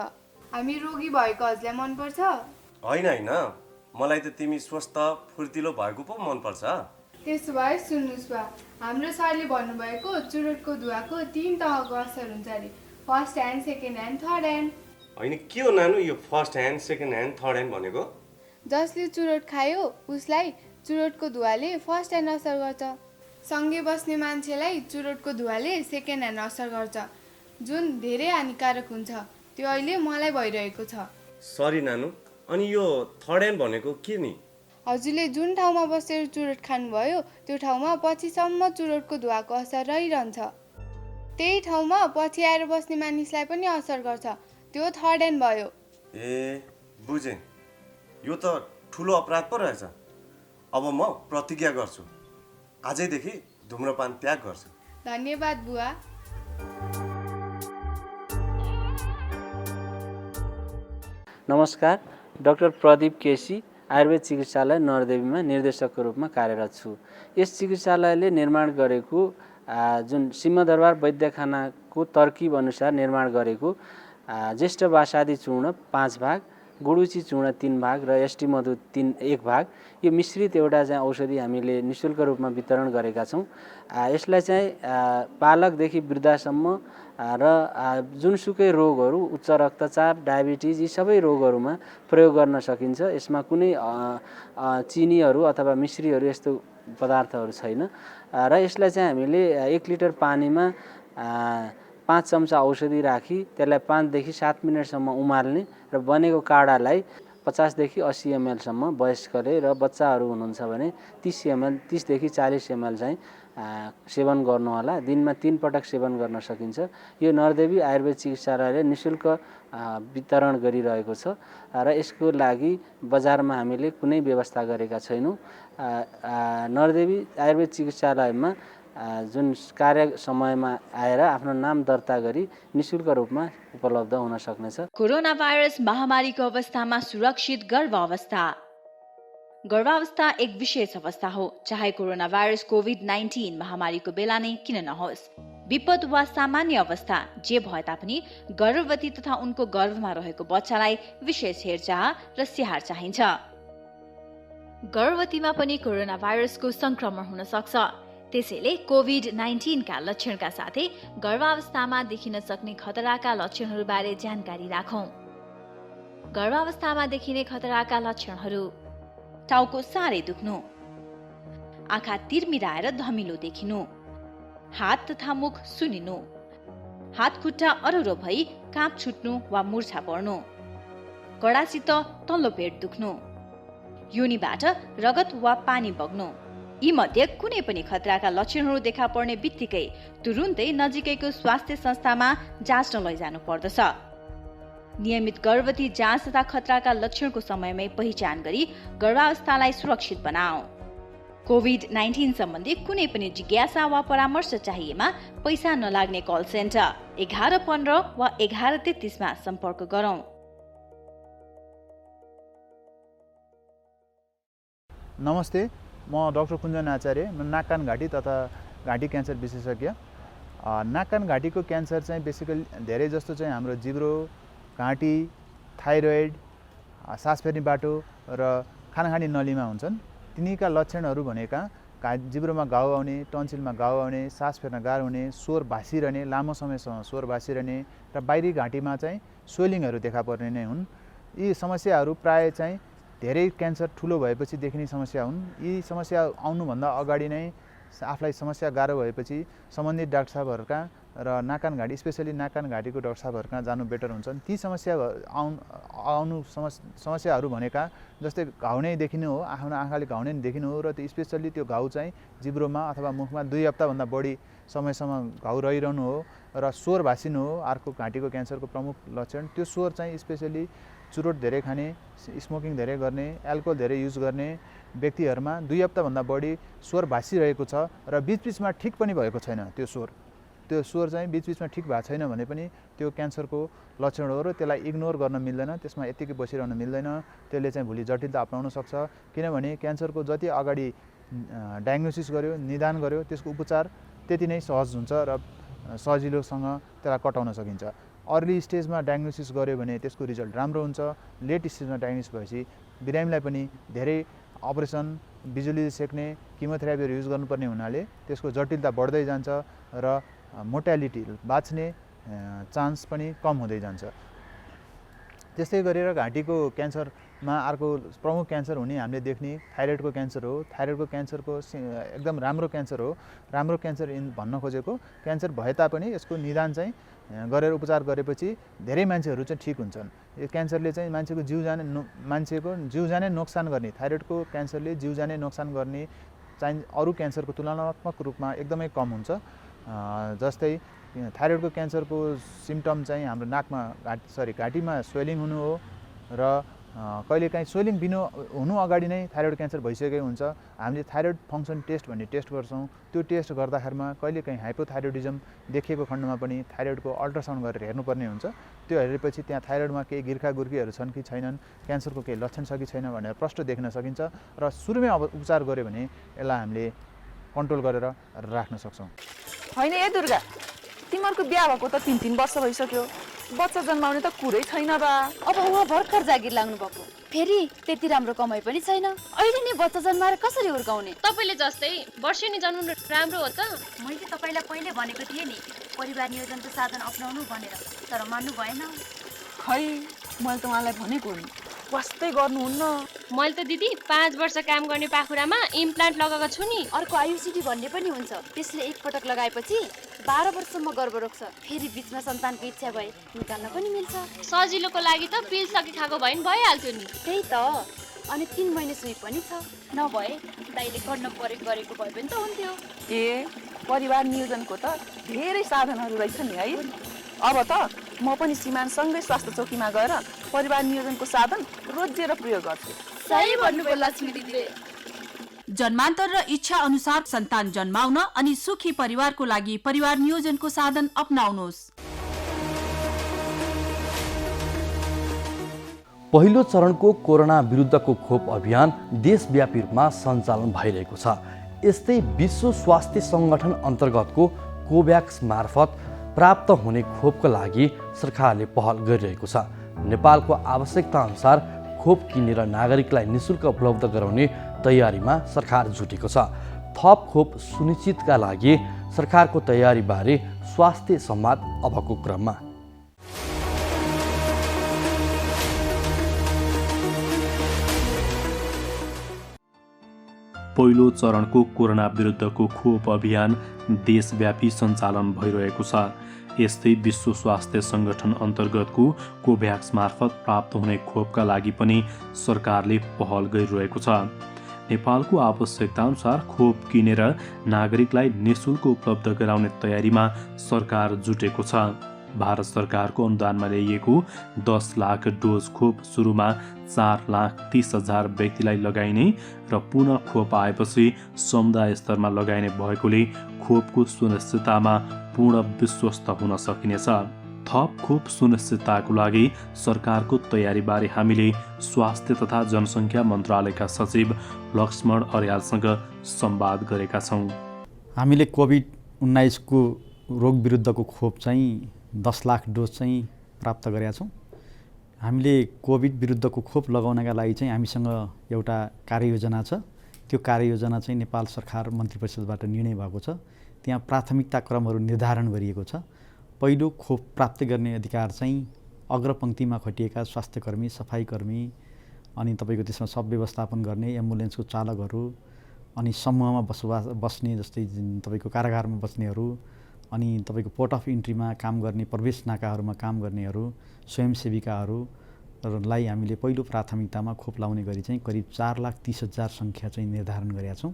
हामी रोगी भएको हजुरलाई मनपर्छ? होइन, मलाई त तिमी स्वस्थ फुर्तिलो भएको पो मनपर्छ। त्यसो भए सुन्नुहोस् बा, हाम्रो सरले भन्नुभएको चुरोटको धुवाको 3 तहको असर हुन्छ अरे। First hand, second hand, third hand. होइन, के हो नानु यो first hand, second hand, third hand भनेको? जसले चुरोट खायो उसलाई चुरोटको धुवाले फर्स्ट ह्यान्ड असर गर्छ। सँगै बस्ने मान्छेलाई चुरोटको धुवाले सेकेन्ड ह्यान्ड असर गर्छ, जुन धेरै हानिकारक हुन्छ। त्यो अहिले मलाई भइरहेको छ। सरी नानु, अनि यो थर्ड ह्यान्ड भनेको के नि? हजुरले जुन ठाउँमा बसेर चुरोट खानुभयो त्यो ठाउँमा पछिसम्म चुरोटको धुवाको असर रहिरहन्छ। त्यही ठाउँमा पछि आएर बस्ने मानिसलाई पनि असर गर्छ, त्यो थर्ड ह्यान्ड भयो। ए, बुझेँ। यो त ठुलो अपराध पो रहेछ। अब म प्रतिज्ञा गर्छु, आजैदेखि धुम्रपान त्याग गर्छु। धन्यवाद बुवा। नमस्कार, डाक्टर प्रदीप केसी, आयुर्वेद चिकित्सालय नरदेवीमा निर्देशकको रूपमा कार्यरत छु। यस चिकित्सालयले निर्माण गरेको जुन सिंहदरबार वैद्यखानाको तरकिब अनुसार निर्माण गरेको ज्येष्ठ बासादी चूर्ण 5 भाग, गुडुची चूर्ण 3 भाग र एसटी मधु 1 भाग यो मिश्रित एउटा चाहिँ औषधि हामीले निःशुल्क रूपमा वितरण गरेका छौँ। यसलाई चाहिँ बालकदेखि वृद्धसम्म र जुनसुकै रोगहरू, उच्च रक्तचाप, डायबिटिज यी सबै रोगहरूमा प्रयोग गर्न सकिन्छ। यसमा कुनै चिनीहरू अथवा मिश्रीहरू यस्तो पदार्थहरू छैन र यसलाई चाहिँ हामीले 1 लिटर पानीमा 5 चम्चा औषधि राखी त्यसलाई 5 देखि 7 मिनटसम्म उमाल्ने र बनेको काडालाई 50 देखि 80 ml-सम्म वयस्कले र बच्चाहरू हुनुहुन्छ भने 30 देखि 40 ml चाहिँ सेवन गर्नुहोला। दिनमा 3 पटक सेवन गर्न सकिन्छ। यो नरदेवी आयुर्वेद चिकित्सालयले निःशुल्क वितरण गरिरहेको छ र यसको लागि बजारमा हामीले कुनै व्यवस्था गरेका छैनौँ। नरदेवी आयुर्वेद चिकित्सालयमा जुन कार्य समयमा आएर आफ्नो नाम दर्ता गरी निःशुल्क रूपमा उपलब्ध हुन सक्नेछ। कोरोना भाइरस महामारीको अवस्थामा सुरक्षित गर्भावस्था। गर्भावस्था एक विशेष अवस्था हो, चाहे कोरोना भाइरस कोभिड-19 महामारीको बेला नै किन नहोस्। विपद वा सामान्य अवस्था जे भए तापनि गर्भवती तथा उनको गर्भमा रहेको बच्चालाई विशेष हेरचाह र स्याहार चाहिन्छ। गर्भवतीमा पनि कोरोना भाइरसको संक्रमण हुन सक्छ। त्यसैले कोभिड-19 का लक्षणका साथै गर्भावस्थामा देखिन सक्ने खतराका लक्षणहरूबारे जानकारी राखौं। गर्भावस्थामा देखिने खतराका लक्षणहरू: टाउको साह्रै दुख्नु, आँखा तिरमिराएर धमिलो देखिनु, हात तथा मुख सुनिनु, हात खुट्टा अरुरो भई काँप छुट्नु वा मुर्छा पर्नु, कडासित तल्लो पेट दुख्नु, योनिबाट रगत वा पानी बग्नु। यी मध्ये कुनै पनि खतराका लक्षणहरू देखा पर्ने बित्तिकै तुरुन्तै नजिकैको स्वास्थ्य संस्थामा जाँच्न लैजानु पर्दछ। नियमित गर्भवती जाँच तथा खतराका लक्षणको समयमै पहिचान गरी गर्भावस्थालाई सुरक्षित बनाऊ। कोभिड-19 सम्बन्धी कुनै पनि जिज्ञासा वा परामर्श चाहिएमा पैसा नलाग्ने कल सेन्टर 1115 वा 1133 मा सम्पर्क गरौँ। नमस्ते, म डाक्टर कुञ्जन आचार्य, म नाक कान घाँटी तथा घाँटी क्यान्सर विशेषज्ञ। नाक कान घाँटीको क्यान्सर चाहिँ बेसिकली धेरै जस्तो चाहिँ हाम्रो जिब्रो, घाँटी, थाइरोइड, सास फेर्ने बाटो र खाना खाने नलीमा हुन्छन्। तिनीका लक्षणहरू भनेका जिब्रोमा घाउ आउने, टन्सिलमा घाउ आउने, सास फेर्न गाह्रो हुने, स्वर भाँसिरहने, लामो समयसम्म स्वर भाँसिरहने र बाहिरी घाँटीमा चाहिँ स्वेलिङहरू देखा पर्ने नै हुन्। यी समस्याहरू प्राय चाहिँ धेरै क्यान्सर ठुलो भएपछि देखिने समस्या हुन्। यी समस्या आउनुभन्दा अगाडि नै आफूलाई समस्या गाह्रो भएपछि सम्बन्धित डाक्टर साहबहरूका र नाक कान घाँटी स्पेसली नाक कान घाँटीको डाक्टर साहबहरूका जानु बेटर हुन्छन्। ती समस्याहरू भनेका जस्तै घाउ नै देखिनु हो, आफ्नो आँखाले घाउ नै देखिनु हो र त्यो स्पेसल्ली त्यो घाउ चाहिँ जिब्रोमा अथवा मुखमा 2 हप्ताभन्दा बढी समयसम्म घाउ रहिरहनु हो र स्वर भाँसिनु हो। अर्को घाँटीको क्यान्सरको प्रमुख लक्षण त्यो स्वर चाहिँ स्पेसली चुरोट धेरै खाने, स्मोकिङ धेरै गर्ने, एल्कोहल धेरै युज गर्ने व्यक्तिहरूमा 2 हप्ताभन्दा बढी स्वर भाँसिरहेको छ र बिचबिचमा ठिक पनि भएको छैन। त्यो स्वर चाहिँ बिचबिचमा ठिक भएको छैन भने पनि त्यो क्यान्सरको लक्षण हो र त्यसलाई इग्नोर गर्न मिल्दैन, त्यसमा यत्तिकै बसिरहन मिल्दैन। त्यसले चाहिँ भोलि जटिलता अप्नाउन सक्छ। किनभने क्यान्सरको जति अगाडि डायग्नोसिस गर्यो, निदान गर्यो, त्यसको उपचार त्यति नै सहज हुन्छ र सजिलोसँग त्यसलाई कटाउन सकिन्छ। अर्ली स्टेजमा डायग्नोसिस गर्यो भने त्यसको रिजल्ट राम्रो हुन्छ। लेट स्टेजमा डायग्नोसिस भएपछि बिरामीलाई पनि धेरै अपरेसन, बिजुलीले सेक्ने, किमोथेरापीहरू युज गर्नुपर्ने हुनाले त्यसको जटिलता बढ्दै जान्छ र मोर्टालिटी बाँच्ने चान्स पनि कम हुँदै जान्छ। त्यस्तै गरेर घाँटीको क्यान्सरमा अर्को प्रमुख क्यान्सर हुने हामीले देख्ने थाइरोइडको क्यान्सर हो। थाइरोइडको क्यान्सरको एकदम राम्रो क्यान्सर हो। राम्रो क्यान्सर भन्न खोजेको क्यान्सर भए तापनि यसको निदान चाहिँ गरेर उपचार गरेपछि धेरै मान्छेहरू चाहिँ ठिक हुन्छन्। यो क्यान्सरले चाहिँ मान्छेको जिउ जानै नोक्सान गर्ने, थाइरोइडको क्यान्सरले जिउ जानै नोक्सान गर्ने चाहिँ अरू क्यान्सरको तुलनात्मक रूपमा एकदमै कम हुन्छ। जस्तै थाइरोइडको क्यान्सरको सिम्टम चाहिँ हाम्रो घाँटीमा स्वेलिङ हुनु हो र कहिलेकाहीँ स्वेलिङ हुनु अगाडि नै थाइरोइड क्यान्सर भइसकेको हुन्छ। हामीले थाइरोइड फङ्सन टेस्ट भन्ने टेस्ट गर्छौँ। त्यो टेस्ट गर्दाखेरिमा कहिलेकाहीँ हाइपोथाइरोइडिजम देखिएको खण्डमा पनि थाइरोइडको अल्ट्रासाउन्ड गरेर हेर्नुपर्ने हुन्छ। त्यो हेरेपछि त्यहाँ थाइरोइडमा केही गिर्खागुर्कीहरू छन् कि छैनन्, क्यान्सरको केही लक्षण छ कि छैन भनेर प्रष्ट देख्न सकिन्छ र सुरुमै उपचार गर्यो भने यसलाई हामीले कन्ट्रोल गरेर राख्न सक्छौँ। होइन ए दुर्गा, तिमीहरूको बिहा भएको त 3-3 वर्ष भइसक्यो, बच्चा जन्माउने त कुरै छैन बा। अब उहाँ भर्खर जागिर लाग्नु भएको, फेरि त्यति राम्रो कमाइ पनि छैन, अहिले नै बच्चा जन्माएर कसरी हुर्काउने? तपाईँले जस्तै वर्षेनी जन्माउनु राम्रो हो त? मैले तपाईँलाई पहिले भनेको थिएँ नि परिवार नियोजनको साधन अपनाउनु भनेर, तर मान्नु भएन। खै मैले त उहाँलाई भनेको नि, वास्तै गर्नुहुन्न। मैले त दिदी 5 वर्ष काम गर्ने पाखुरामा इम्प्लान्ट लगाएको छु नि। अर्को आयुसिटी भन्ने पनि हुन्छ, त्यसले एकपटक लगाएपछि 12 वर्षसम्म गर्भ रोक्छ, फेरि बिचमा सन्तानको इच्छा भए निकाल्न पनि मिल्छ। सजिलोको लागि त पिल सकी खाएको भए नि भइहाल्थ्यो नि। त्यही त, अनि 3 महिने सुई पनि छ, नभए दाइले गर्न परेको गरेको भए पनि त हुन्थ्यो। ए परिवार नियोजनको त धेरै साधनहरू रहेछ नि है। अब त म पनि सीमानसँगै स्वास्थ्य चौकीमा गएर परिवार नियोजनको साधन रोजेर प्रयोग गर्छु। सही भन्नुभयो लक्ष्मी दिदीले। जन्मान्तर र इच्छा अनुसार सन्तान जन्माउन अनि सुखी परिवारको लागि परिवार नियोजनको साधन अपनाउनुहोस्। पहिलो चरणको कोरोना विरुद्धको खोप अभियान देशव्यापी रूपमा सञ्चालन भइरहेको छ। यस्तै विश्व स्वास्थ्य सङ्गठन अन्तर्गतको कोभ्याक्स मार्फत प्राप्त हुने खोपका लागि सरकारले पहल गरिरहेको छ। नेपालको आवश्यकता अनुसार खोप किनेर नागरिकलाई निशुल्क उपलब्ध गराउने तयारीमा सरकार जुटेको छ। थप खोप सुनिश्चितका लागि सरकारको तयारीबारे स्वास्थ्य संवाद अबको क्रममा। पहिलो चरणको कोरोना विरुद्धको खोप अभियान देशव्यापी सञ्चालन भइरहेको छ। यस्तै विश्व स्वास्थ्य सङ्गठन अन्तर्गतको कोभ्याक्स मार्फत प्राप्त हुने खोपका लागि पनि सरकारले पहल गरिरहेको छ। नेपालको आवश्यकताअनुसार खोप किनेर नागरिकलाई निशुल्क उपलब्ध गराउने तयारीमा सरकार जुटेको छ। भारत सरकारको अनुदानमा ल्याइएको 10 लाख डोज खोप सुरुमा 4,30,000 व्यक्तिलाई लगाइने र पुनः खोप आएपछि समुदाय स्तरमा लगाइने भएकोले खोपको सुनिश्चिततामा पूर्ण विश्वस्त हुन सकिनेछ। थप खोप सुनिश्चितताको लागि सरकारको तयारीबारे हामीले स्वास्थ्य तथा जनसङ्ख्या मन्त्रालयका सचिव लक्ष्मण अर्यालसँग संवाद गरेका छौँ। हामीले कोभिड-19 को रोग विरुद्धको खोप चाहिँ 10 लाख डोज चाहिँ प्राप्त गरेका छौँ। हामीले कोभिड विरुद्धको खोप लगाउनका लागि चाहिँ हामीसँग एउटा कार्ययोजना छ। त्यो कार्ययोजना चाहिँ नेपाल सरकार मन्त्री परिषदबाट निर्णय भएको छ। त्यहाँ प्राथमिकता क्रमहरू निर्धारण गरिएको छ। पहिलो खोप प्राप्त गर्ने अधिकार चाहिँ अग्रपङ्क्तिमा खटिएका स्वास्थ्यकर्मी, सफाइकर्मी, अनि तपाईँको त्यसमा सब व्यवस्थापन गर्ने एम्बुलेन्सको चालकहरू, अनि समूहमा बस्ने जस्तै तपाईँको कारागारमा बस्नेहरू, अनि तपाईँको पोर्ट अफ इन्ट्रीमा काम गर्ने, प्रवेश नाकाहरूमा काम गर्नेहरू, स्वयंसेविकाहरूलाई हामीले पहिलो प्राथमिकतामा खोप लाउने गरी चाहिँ करिब 4,30,000 सङ्ख्या चाहिँ निर्धारण गरेका छौँ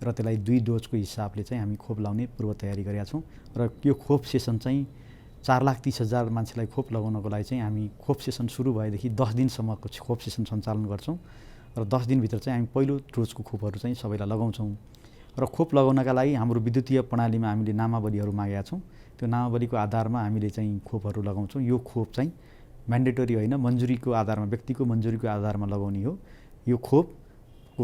र त्यसलाई 2 डोजको हिसाबले चाहिँ हामी खोप लाउने पूर्व तयारी गरेका छौँ। र यो खोप सेसन चाहिँ 4,30,000 मान्छेलाई खोप लगाउनको लागि चाहिँ हामी खोप सेसन सुरु भएदेखि 10 दिनसम्मको खोप सेसन सञ्चालन गर्छौँ र 10 दिनभित्र चाहिँ हामी पहिलो डोजको खोपहरू चाहिँ सबैलाई लगाउँछौँ। र खोप लगाउनका लागि हाम्रो विद्युतीय प्रणालीमा हामीले नामावलीहरू मागेका छौँ। त्यो नामावलीको आधारमा हामीले चाहिँ खोपहरू लगाउँछौँ। यो खोप चाहिँ म्यान्डेटरी होइन, मन्जुरीको आधारमा, व्यक्तिको मन्जुरीको आधारमा लगाउने हो। यो खोपको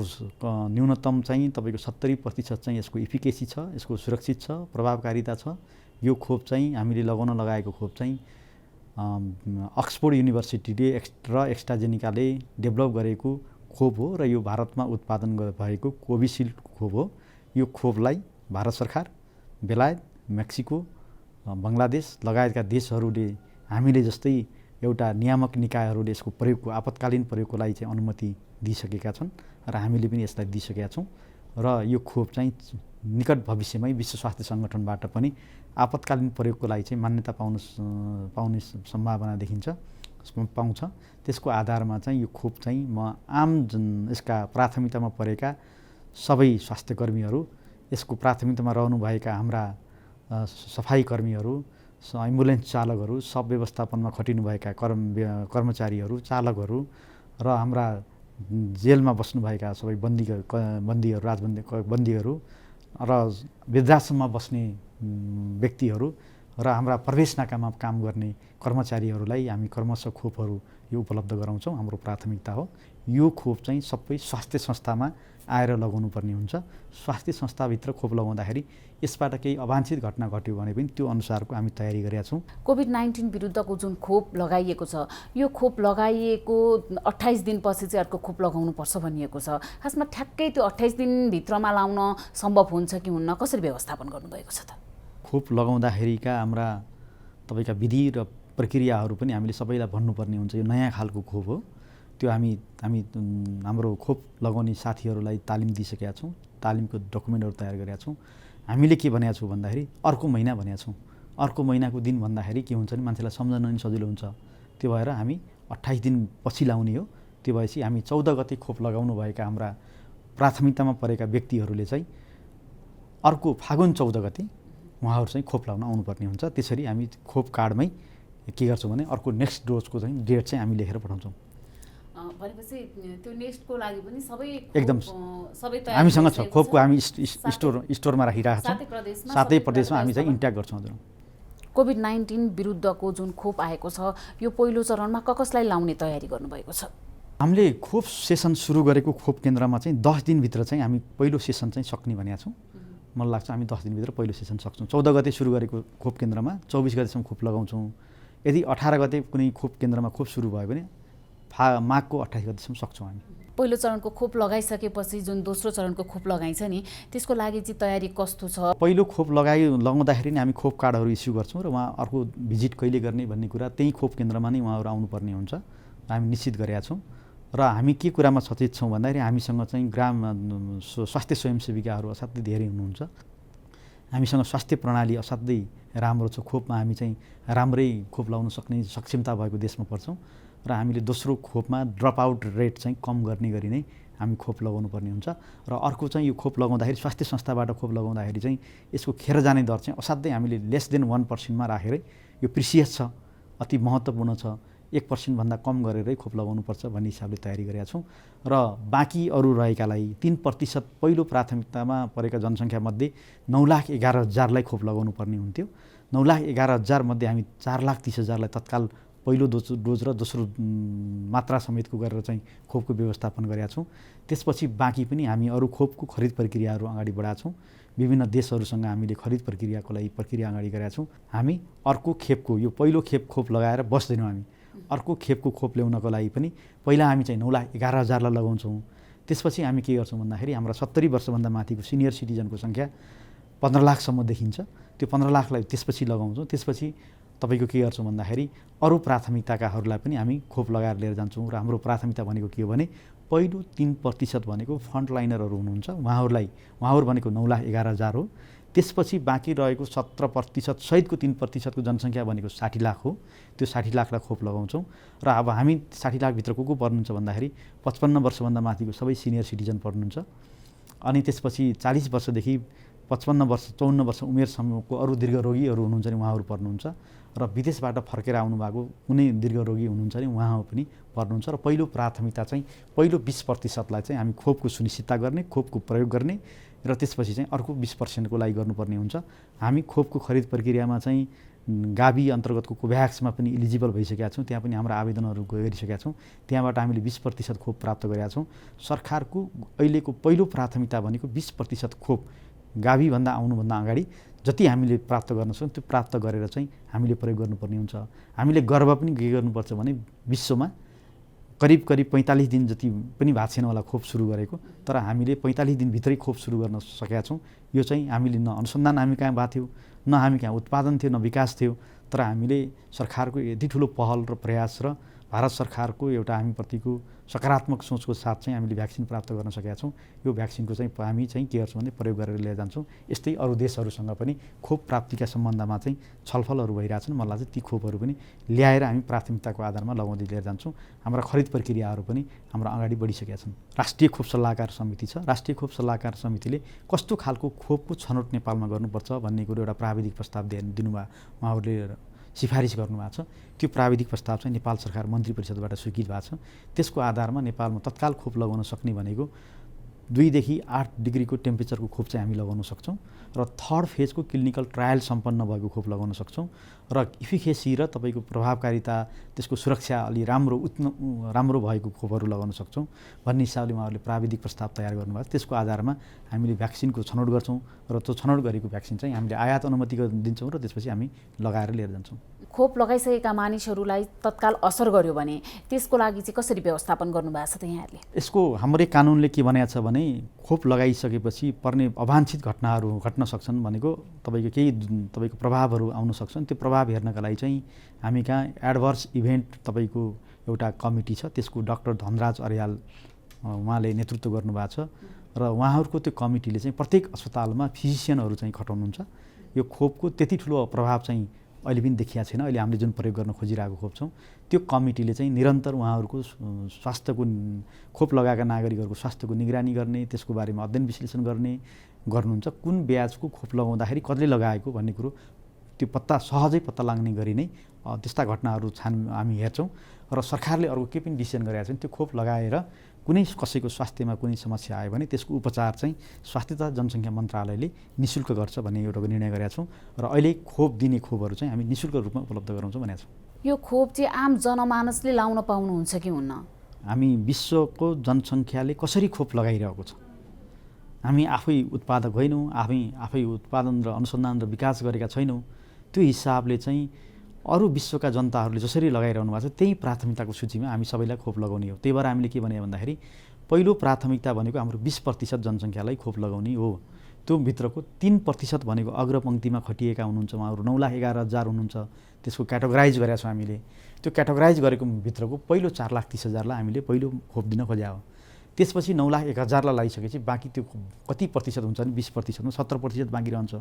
न्यूनतम चाहिँ तपाईँको 70% चाहिँ यसको इफिकेसी छ, यसको सुरक्षित छ, प्रभावकारिता छ। यो खोप चाहिँ हामीले लगाएको खोप चाहिँ अक्सफोर्ड युनिभर्सिटीले र एक्स्ट्राजेनिकाले डेभलप गरेको खोप हो र यो भारतमा उत्पादन भएको कोभिसिल्ड खोप हो। यो खोपलाई भारत सरकार, बेलायत, मेक्सिको, बङ्गलादेश लगायतका देशहरूले हामीले जस्तै एउटा नियामक निकायहरूले यसको प्रयोगको आपतकालीन प्रयोगको लागि चाहिँ अनुमति दिइसकेका छन् र हामीले पनि यसलाई दिइसकेका छौँ। र यो खोप चाहिँ निकट भविष्यमै विश्व स्वास्थ्य सङ्गठनबाट पनि आपतकालीन प्रयोगको लागि चाहिँ मान्यता पाउने सम्भावना पाउँछ। त्यसको आधारमा चाहिँ यो खोप चाहिँ म यसका प्राथमिकतामा परेका सबै स्वास्थ्यकर्मीहरू, यसको प्राथमिकतामा रहनुभएका हाम्रा सफाइकर्मीहरू, एम्बुलेन्स चालकहरू, सब व्यवस्थापनमा खटिनुभएका कर्मचारीहरू, चालकहरू र हाम्रा जेलमा बस्नुभएका सबै बन्दीहरू, राजबन्दीहरू र वृद्धाश्रममा बस्ने व्यक्तिहरू र हाम्रा प्रवेश नाकामा काम गर्ने कर्मचारीहरूलाई हामी क्रमशः खोपहरू यो उपलब्ध गराउँछौँ। हाम्रो प्राथमिकता हो। यो खोप चाहिँ सबै स्वास्थ्य संस्थामा आएर लगाउनु पर्ने हुन्छ। स्वास्थ्य संस्थाभित्र खोप लगाउँदाखेरि यसबाट केही अवांछित घटना घट्यो भने पनि त्यो अनुसारको हामी तयारी गरेका छौँ। कोभिड-19 विरुद्धको जुन खोप लगाइएको छ, यो खोप लगाइएको 28 दिनपछि चाहिँ अर्को खोप लगाउनुपर्छ भनिएको छ। खासमा ठ्याक्कै त्यो 28 दिनभित्रमा लाउन सम्भव हुन्छ कि हुन्न, कसरी व्यवस्थापन गर्नुभएको छ त? खोप लगाउँदाखेरिका हाम्रा तपाईँका विधि र प्रक्रियाहरू पनि हामीले सबैलाई भन्नुपर्ने हुन्छ। यो नयाँ खालको खोप हो। त्यो हामी हाम्रो खोप लगाउने साथीहरूलाई तालिम दिइसकेका छौँ। तालिमको डकुमेन्टहरू तयार गरेका छौँ। हामीले के भनेका छौँ भन्दाखेरि अर्को महिना भनेका छौँ। अर्को महिनाको दिन भन्दाखेरि के हुन्छ भने मान्छेलाई सम्झन पनि सजिलो हुन्छ। त्यो भएर हामी 28 दिन पछि लाउने हो। त्यो भएपछि हामी 14 गते खोप लगाउनु भएका हाम्रा प्राथमिकतामा परेका व्यक्तिहरूले चाहिँ अर्को फागुन 14 गते उहाँहरू चाहिँ खोप लगाउन आउनुपर्ने हुन्छ। त्यसरी हामी खोप कार्डमै के गर्छौँ भने अर्को नेक्स्ट डोजको चाहिँ डेट चाहिँ हामी लेखेर पठाउँछौँ। भनेपछि त्यो नेक्स्टको लागि पनि सबै एकदम सबै हामीसँग छ। खोपको हामी स्टोरमा राखिरहेका छौँ। सातै प्रदेशमा हामी चाहिँ इन्ट्याक गर्छौँ। हजुर, कोभिड-19 विरुद्धको जुन खोप आएको छ, यो पहिलो चरणमा कसलाई लाउने तयारी गर्नुभएको छ? हामीले खोप सेसन सुरु गरेको खोप केन्द्रमा चाहिँ 10 दिनभित्र चाहिँ हामी पहिलो सेसन चाहिँ सक्ने भनेका छौँ। मलाई लाग्छ हामी 10 दिनभित्र पहिलो सेसन सक्छौँ। 14 गते सुरु गरेको खोप केन्द्रमा 24 गतेसम्म खोप लगाउँछौँ। यदि 18 गते कुनै खोप केन्द्रमा खोप सुरु भयो भने माघको 28 गतेसम्म सक्छौँ हामी। पहिलो चरणको खोप लगाइसकेपछि जुन दोस्रो चरणको खोप लगाइन्छ नि, त्यसको लागि चाहिँ तयारी कस्तो छ? पहिलो खोप लगाउँदाखेरि नै हामी खोप कार्डहरू इस्यु गर्छौँ र उहाँ अर्को भिजिट कहिले गर्ने भन्ने कुरा त्यही खोप केन्द्रमा नै उहाँहरू आउनुपर्ने हुन्छ। हामी निश्चित गरेका छौँ। र हामी के कुरामा सचेत छौँ भन्दाखेरि हामीसँग चाहिँ ग्राम स्वास्थ्य स्वयंसेविकाहरू असाध्यै धेरै हुनुहुन्छ। हामीसँग स्वास्थ्य प्रणाली असाध्यै राम्रो छ। खोपमा हामी चाहिँ राम्रै खोप लगाउन सक्ने सक्षमता भएको देशमा पर्छौँ र हामीले दोस्रो खोपमा ड्रप आउट रेट चाहिँ कम गर्ने गरी नै हामी खोप लगाउनु पर्ने हुन्छ। र अर्को चाहिँ यो खोप लगाउँदाखेरि स्वास्थ्य संस्थाबाट खोप लगाउँदाखेरि चाहिँ यसको खेर जाने दर चाहिँ असाध्यै हामीले लेस देन 1% राखेरै यो प्रिसियस छ, अति महत्त्वपूर्ण छ, 1% भन्दा कम गरेरै खोप लगाउनुपर्छ भन्ने हिसाबले तयारी गरेका छौँ। र बाँकी अरू रहेकालाई 3% पहिलो प्राथमिकतामा परेका जनसङ्ख्यामध्ये 9,11,000लाई खोप लगाउनु पर्ने हुन्थ्यो। 9,11,000 मध्ये हामी 4,30,000लाई तत्काल पहिलो डोज र दोस्रो मात्रा समेतको गरेर चाहिँ खोपको व्यवस्थापन गरेका छौँ। त्यसपछि बाँकी पनि हामी अरू खोपको खरिद प्रक्रियाहरू अगाडि बढाएका छौँ। विभिन्न देशहरूसँग हामीले खरिद प्रक्रियाको लागि प्रक्रिया अगाडि गरेका छौँ। हामी अर्को खेपको यो पहिलो खेप खोप लगाएर बस्दैनौँ। हामी अर्को खेपको खोप ल्याउनको लागि पनि पहिला हामी चाहिँ 9,11,000लाई लगाउँछौँ। त्यसपछि हामी के गर्छौँ भन्दाखेरि हाम्रा 70 वर्षभन्दा माथिको सिनियर सिटिजनको सङ्ख्या 15 लाखसम्म देखिन्छ। त्यो 15 लाखलाई त्यसपछि लगाउँछौँ। त्यसपछि तपाईँको के गर्छौँ भन्दाखेरि अरू प्राथमिकताकाहरूलाई पनि हामी खोप लगाएर लिएर जान्छौँ। र हाम्रो प्राथमिकता भनेको के हो भने पहिलो 3% भनेको फ्रन्टलाइनरहरू हुनुहुन्छ, उहाँहरू भनेको 9,11,000 हो। त्यसपछि बाँकी रहेको 17% सहितको 3%को जनसङ्ख्या भनेको 60 लाख हो। त्यो 60 लाखलाई खोप लगाउँछौँ। र अब हामी 60 लाखभित्र को पर्नुहुन्छ भन्दाखेरि 55 वर्षभन्दा माथिको सबै सिनियर सिटिजन पर्नुहुन्छ। अनि त्यसपछि 40 वर्षदेखि 55 वर्ष 54 वर्ष उमेरसम्मको अरू दीर्घरोगीहरू हुनुहुन्छ नि उहाँहरू पर्नुहुन्छ। र विदेशबाट फर्केर आउनुभएको कुनै दीर्घरोगी हुनुहुन्छ नि उहाँहरू पनि पर्नुहुन्छ। र पहिलो प्राथमिकता चाहिँ पहिलो 20%लाई चाहिँ हामी खोपको सुनिश्चितता गर्ने, खोपको प्रयोग गर्ने र त्यसपछि चाहिँ अर्को 20%को लागि गर्नुपर्ने हुन्छ। हामी खोपको खरिद प्रक्रियामा चाहिँ गाभी अन्तर्गतको कोभ्याक्समा पनि इलिजिबल भइसकेका छौँ। त्यहाँ पनि हाम्रा आवेदनहरू गरिसकेका छौँ। त्यहाँबाट हामीले 20% खोप प्राप्त गरेका छौँ। सरकारको अहिलेको पहिलो प्राथमिकता भनेको 20% खोप गाभीभन्दा आउनुभन्दा अगाडि जति हामीले प्राप्त गर्न सक्छौँ त्यो प्राप्त गरेर चाहिँ हामीले प्रयोग गर्नुपर्ने हुन्छ। हामीले गर्व पनि के गर्नुपर्छ भने विश्वमा करिब 45 दिन जति पनि भएको छैन होला खोप सुरु गरेको, तर हामीले 45 दिनभित्रै खोप सुरु गर्न सकेका छौँ। यो चाहिँ हामीले न अनुसन्धान हामी कहाँ भएको थियो, न हामी कहाँ उत्पादन थियो, न विकास थियो, तर हामीले सरकारको यति ठुलो पहल र प्रयास र भारत सरकारको एउटा हामीप्रतिको सकारात्मक सोचको साथ चाहिँ हामीले भ्याक्सिन प्राप्त गर्न सकेका छौँ। यो भ्याक्सिनको चाहिँ हामी चाहिँ के गर्छौँ भने प्रयोग गरेर लिएर जान्छौँ। यस्तै अरू देशहरूसँग पनि खोप प्राप्तिका सम्बन्धमा चाहिँ छलफलहरू भइरहेछन्। मलाई चाहिँ ती खोपहरू पनि ल्याएर हामी प्राथमिकताको आधारमा लगाउँदै लिएर जान्छौँ। हाम्रा खरिद प्रक्रियाहरू पनि हाम्रो अगाडि बढिसकेका छन्। राष्ट्रिय खोप सल्लाहकार समिति छ। राष्ट्रिय खोप सल्लाहकार समितिले कस्तो खालको खोपको छनौट नेपालमा गर्नुपर्छ भन्ने कुरो एउटा प्राविधिक प्रस्ताव दिनुभयो। उहाँहरूले सिफारिस गर्नुभएको छ। त्यो प्राविधिक प्रस्ताव चाहिँ नेपाल सरकार मन्त्री परिषदबाट स्वीकृत भएको छ। त्यसको आधारमा नेपालमा तत्काल खोप लगाउन सक्ने भनेको 2 देखि 8 डिग्रीको टेम्परेचरको खोप चाहिँ हामी लगाउन सक्छौँ र थर्ड फेजको क्लिनिकल ट्रायल सम्पन्न भएको खोप लगाउन सक्छौँ र इफिकेसी र तपाईँको प्रभावकारिता त्यसको सुरक्षा अलि राम्रो भएको खोपहरू लगाउन सक्छौँ भन्ने हिसाबले उहाँहरूले प्राविधिक प्रस्ताव तयार गर्नुभएको त्यसको आधारमा हामीले भ्याक्सिनको छनौट गर्छौँ र त्यो छनौट गरेको भ्याक्सिन चाहिँ हामीले आयात अनुमति दिन्छौँ र त्यसपछि हामी लगाएर लिएर जान्छौँ। खोप लगाइसकेका मानिसहरूलाई तत्काल असर गर्यो भने त्यसको लागि चाहिँ कसरी व्यवस्थापन गर्नुभएको छ त यहाँहरूले? यसको हाम्रै कानुनले के भनेको छ भने खोप लगाइसकेपछि पर्ने अवांछित घटनाहरू घट्न सक्छन् भनेको तपाईँको प्रभावहरू आउन सक्छन्। त्यो प्रभाव हेर्नका लागि चाहिँ हामी कहाँ एडभर्स इभेन्ट तपाईँको एउटा कमिटी छ, त्यसको डाक्टर धनराज अर्याल उहाँले नेतृत्व गर्नुभएको छ र उहाँहरूको त्यो कमिटीले चाहिँ प्रत्येक अस्पतालमा फिजिसियनहरू चाहिँ खटाउनुहुन्छ। यो खोपको त्यति ठुलो प्रभाव चाहिँ अहिले पनि देखिएको छैन। अहिले हामीले जुन प्रयोग गर्न खोजिरहेको खोप छौँ त्यो कमिटीले चाहिँ निरन्तर उहाँहरूको स्वास्थ्यको खोप लगाएका नागरिकहरूको स्वास्थ्यको निगरानी गर्ने, त्यसको बारेमा अध्ययन विश्लेषण गर्नुहुन्छ। कुन ब्याजको खोप लगाउँदाखेरि कतिले लगाएको भन्ने कुरो त्यो सहजै पत्ता लाग्ने गरी नै त्यस्ता घटनाहरू हामी हेर्छौँ र सरकारले अर्को के पनि डिसिजन गरेका छन् त्यो खोप लगाएर कुनै कसैको स्वास्थ्यमा कुनै समस्या आयो भने त्यसको उपचार चाहिँ स्वास्थ्य तथा जनसङ्ख्या मन्त्रालयले निःशुल्क गर्छ भन्ने एउटा निर्णय गरेका छौँ र अहिले खोप दिने खोपहरू चाहिँ हामी निःशुल्क रूपमा उपलब्ध गराउँछौँ भनेका छौँ। यो खोप चाहिँ आम जनमानसले लाउन पाउनुहुन्छ कि हुन्न? हामी विश्वको जनसङ्ख्याले कसरी खोप लगाइरहेको छ, हामी आफै उत्पादक होइनौँ, आफै उत्पादन र अनुसन्धान र विकास गरेका छैनौँ। त्यो हिसाबले चाहिँ अरू विश्वका जनताहरूले जसरी लगाइरहनु भएको छ त्यही प्राथमिकताको सूचीमा हामी सबैलाई खोप लगाउने हो। त्यही भएर हामीले के भने भन्दाखेरि पहिलो प्राथमिकता भनेको हाम्रो 20% जनसङ्ख्यालाई खोप लगाउने हो। त्यो भित्रको 3% भनेको अग्रपङ्क्तिमा खटिएका हुनुहुन्छ, उहाँहरू 9,11,000 हुनुहुन्छ। त्यसको क्याटेगोराइज गरेका छौँ हामीले। त्यो क्याटेगोराइज गरेको भित्रको पहिलो 4,30,000लाई हामीले पहिलो खोप दिन खोज्या हो। त्यसपछि 9,01,000लाई लगाइसकेपछि बाँकी त्यो कति प्रतिशत हुन्छ भने 20%मा 70% बाँकी रहन्छ।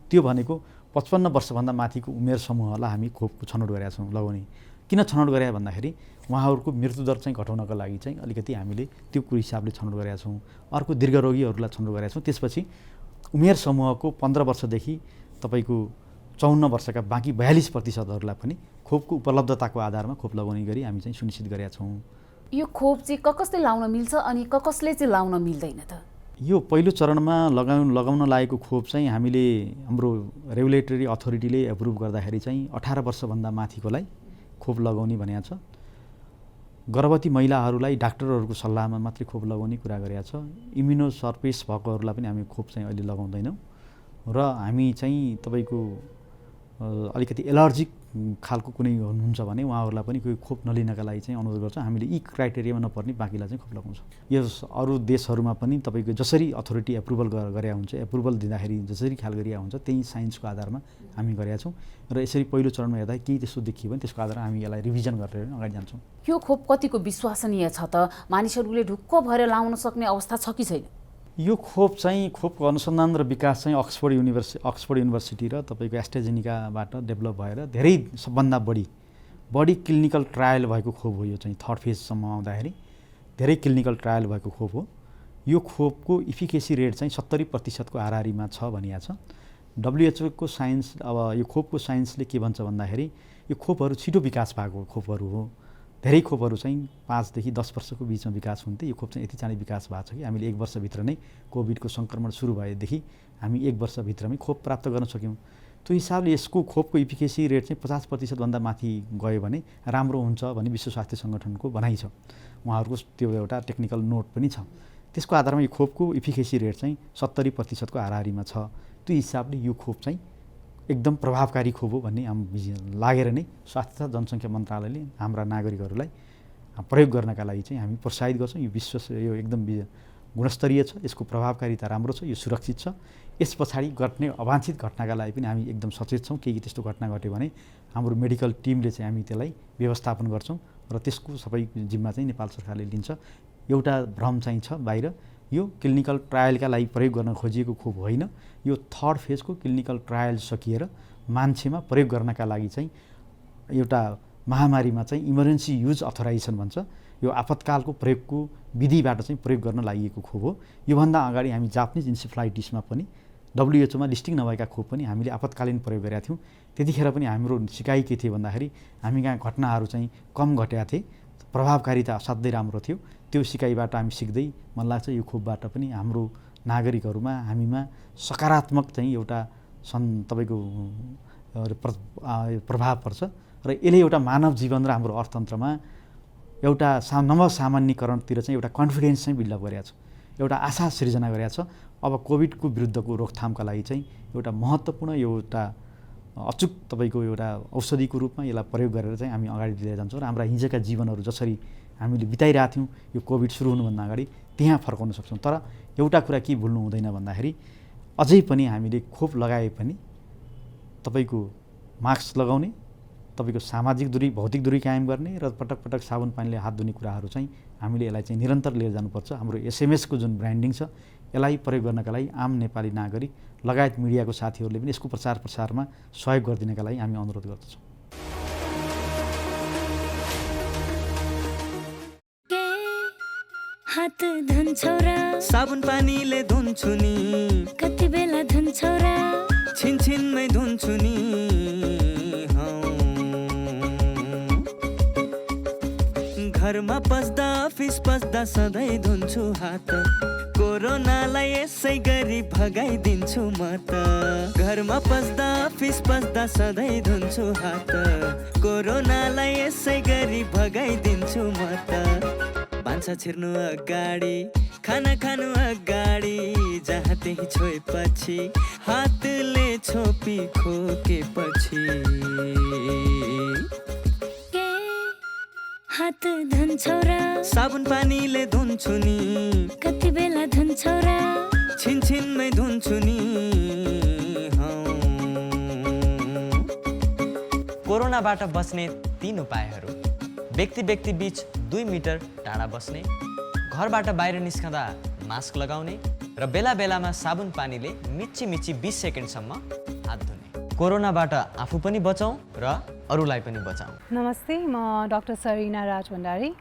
त्यो भनेको 55 वर्षभन्दा माथिको उमेर समूहलाई हामी खोपको छनौट गरेका छौँ लगाउने। किन छनौट गरे भन्दाखेरि उहाँहरूको मृत्युदर चाहिँ घटाउनको लागि चाहिँ अलिकति हामीले त्यो हिसाबले छनौट गरेका छौँ। अर्को दीर्घरोगीहरूलाई छनौट गरेका छौँ। त्यसपछि उमेर समूहको 15 वर्षदेखि तपाईँको 54 वर्षका बाँकी 42%हरूलाई पनि खोपको उपलब्धताको आधारमा खोप लगाउने गरी हामी चाहिँ सुनिश्चित गरेका छौँ। यो खोप चाहिँ कसले लाउन मिल्छ अनि कसले चाहिँ लाउन मिल्दैन त? यो पहिलो चरणमा लगाउन लागेको खोप चाहिँ हामीले हाम्रो रेगुलेटरी अथोरिटीले एप्रुभ गर्दाखेरि चाहिँ 18 वर्षभन्दा माथिकोलाई खोप लगाउने भनेको छ। गर्भवती महिलाहरूलाई डाक्टरहरूको सल्लाहमा मात्रै खोप लगाउने कुरा गरेका छ। इम्युनोसर्पेस भएकोहरूलाई पनि हामी खोप चाहिँ अहिले लगाउँदैनौँ र हामी चाहिँ तपाईँको अलिकति एलर्जिक खालको कुनै हुनुहुन्छ भने उहाँहरूलाई पनि कोही खोप नलिनका लागि चाहिँ अनुरोध गर्छौँ। हामीले यी क्राइटेरियामा नपर्ने बाँकीलाई चाहिँ खोप लगाउँछौँ। यो अरू देशहरूमा पनि तपाईँको जसरी अथोरिटी एप्रुभल गरे हुन्छ, एप्रुभल दिँदाखेरि जसरी ख्याल गरिएको हुन्छ त्यही साइन्सको आधारमा हामी गरेका छौँ र यसरी पहिलो चरणमा हेर्दा केही त्यस्तो देखियो भने त्यसको आधारमा हामी यसलाई रिभिजन गरेर अगाडि जान्छौँ। यो खोप कतिको विश्वसनीय छ त? मानिसहरूले ढुक्क भएर लाउन सक्ने अवस्था छ कि छैन? यो खोप चाहिँ खोपको अनुसन्धान र विकास चाहिँ अक्सफोर्ड युनिभर्सिटी र तपाईँको एस्ट्राजेनिकाबाट डेभलप भएर धेरै सबभन्दा बढी क्लिनिकल ट्रायल भएको खोप हो। यो चाहिँ थर्ड फेजसम्म आउँदाखेरि धेरै क्लिनिकल ट्रायल भएको खोप हो। यो खोपको इफिकेसी रेट चाहिँ 70% को हाराहारीमा छ भनिएको छ। WHO को साइन्स अब यो खोपको साइन्सले के भन्छ भन्दाखेरि यो खोपहरू छिटो विकास भएको खोपहरू हो। धेरै खोपहरू चाहिँ 5 देखि 10 वर्षको बिचमा विकास हुन्थे। यो खोप चाहिँ यति चाँडै विकास भएको छ कि हामीले 1 वर्षभित्र नै कोभिडको सङ्क्रमण सुरु भएदेखि हामी 1 वर्षभित्रमै खोप प्राप्त गर्न सक्यौँ। त्यो हिसाबले यसको खोपको इफिकेसी रेट चाहिँ 50% भन्दा माथि गयो भने राम्रो हुन्छ भन्ने विश्व स्वास्थ्य सङ्गठनको भनाइ छ। उहाँहरूको त्यो एउटा टेक्निकल नोट पनि छ। त्यसको आधारमा यो खोपको इफिकेसी रेट चाहिँ 70% को हाराहारीमा छ। त्यो हिसाबले यो खोप चाहिँ एकदम प्रभावकारी खोप हो भन्ने लागेर नै स्वास्थ्य तथा जनसङ्ख्या मन्त्रालयले हाम्रा नागरिकहरूलाई प्रयोग गर्नका लागि चाहिँ हामी प्रोत्साहित गर्छौँ। यो एकदम गुणस्तरीय छ, यसको प्रभावकारिता राम्रो छ, यो सुरक्षित छ। यस पछाडि घट्ने अवांछित घटनाका लागि पनि हामी एकदम सचेत छौँ। केही त्यस्तो घटना घट्यो भने हाम्रो मेडिकल टिमले चाहिँ हामी त्यसलाई व्यवस्थापन गर्छौँ र त्यसको सबै जिम्मा चाहिँ नेपाल सरकारले लिन्छ। एउटा भ्रम चाहिँ छ बाहिर, यो क्लिनिकल ट्रायलका लागि प्रयोग गर्न खोजिएको खोप होइन। यो थर्ड फेजको क्लिनिकल ट्रायल सकिएर मान्छेमा प्रयोग गर्नका लागि चाहिँ एउटा महामारीमा चाहिँ इमर्जेन्सी युज अथोराइजेसन भन्छ, यो आपतकालको प्रयोगको विधिबाट चाहिँ प्रयोग गर्न लागि खोप हो। योभन्दा अगाडि हामी जापानिज इन्सेफ्लाइटिसमा पनि WHO मा लिस्टिङ नभएका खोप पनि हामीले आपतकालीन प्रयोग गरेका थियौँ। त्यतिखेर पनि हाम्रो सिकाइ के थियो भन्दाखेरि हामी कहाँ घटनाहरू चाहिँ कम घटेका थिए प्रभावकारिता असाध्यै राम्रो थियो। त्यो सिकाइबाट हामी सिक्दै मलाई लाग्छ यो खोपबाट पनि हाम्रो नागरिकहरूमा हामीमा सकारात्मक चाहिँ एउटा तपाईँको प्रभाव पर्छ र यसले एउटा मानव जीवन र हाम्रो अर्थतन्त्रमा एउटा नवसामान्यकरणतिर चाहिँ एउटा कन्फिडेन्स चाहिँ बिल्डअप गरेको छ, एउटा आशा सिर्जना गरेको छ। अब कोभिडको विरुद्धको रोकथामका लागि चाहिँ एउटा महत्त्वपूर्ण एउटा अचुक तपाईँको एउटा औषधिको रूपमा यसलाई प्रयोग गरेर चाहिँ हामी अगाडि लिएर जान्छौँ र हाम्रा हिजोका जीवनहरू जसरी हामीले बिताइरहेको थियौँ यो कोभिड सुरु हुनुभन्दा अगाडि त्यहाँ फर्काउन सक्छौँ। तर एउटा कुरा के भुल्नु हुँदैन भन्दाखेरि अझै पनि हामीले खोप लगाए पनि तपाईँको मास्क लगाउने, तपाईँको सामाजिक दूरी भौतिक दूरी कायम गर्ने र पटक पटक साबुन पानीले हात धुने कुराहरू चाहिँ हामीले यसलाई चाहिँ निरन्तर लिएर जानुपर्छ। हाम्रो एसएमएसको जुन ब्रान्डिङ छ यसलाई प्रयोग गर्नका लागि आम नेपाली नागरिक लगायत मिडियाको साथीहरूले पनि यसको प्रचार प्रसारमा सहयोग गरिदिनका लागि हामी अनुरोध गर्दछौँ। हात धुन्छौ र साबुन पानीले धुन्छु नि, कति बेला धुन्छौ र छिनछिनमै धुन्छु नि। घरमा पस्दा अफिस पस्दा सधैँ धुन्छु हात, कोरोनालाई यसै गरी भगाइदिन्छु म त। घरमा पस्दा अफिस पस्दा सधैँ धुन्छु हात, कोरोनालाई यसै गरी भगाइदिन्छु म त। भान्सा छिर्नु अगाडि, खाना खानु अगाडि, जहाँ त्यही छोएपछि हातले छोपी खोकेपछि। हात धुन्छौ र साबुन पानीले धुन्छु नि, कति बेला धुन्छौ र छिनछिनमै धुन्छु नि। कोरोनाबाट बस्ने 3 उपायहरू। व्यक्ति व्यक्ति बीच 2 मिटर टाढा बस्ने, घरबाट बाहिर निस्कँदा मास्क लगाउने र बेला बेलामा साबुन पानीले मिची 20 सेकेन्डसम्म हात धुने। कोरोनाबाट आफू पनि बचाउँ र अरूलाई पनि बचाउँ। नमस्ते, म डाक्टर सरिना राज भण्डारी।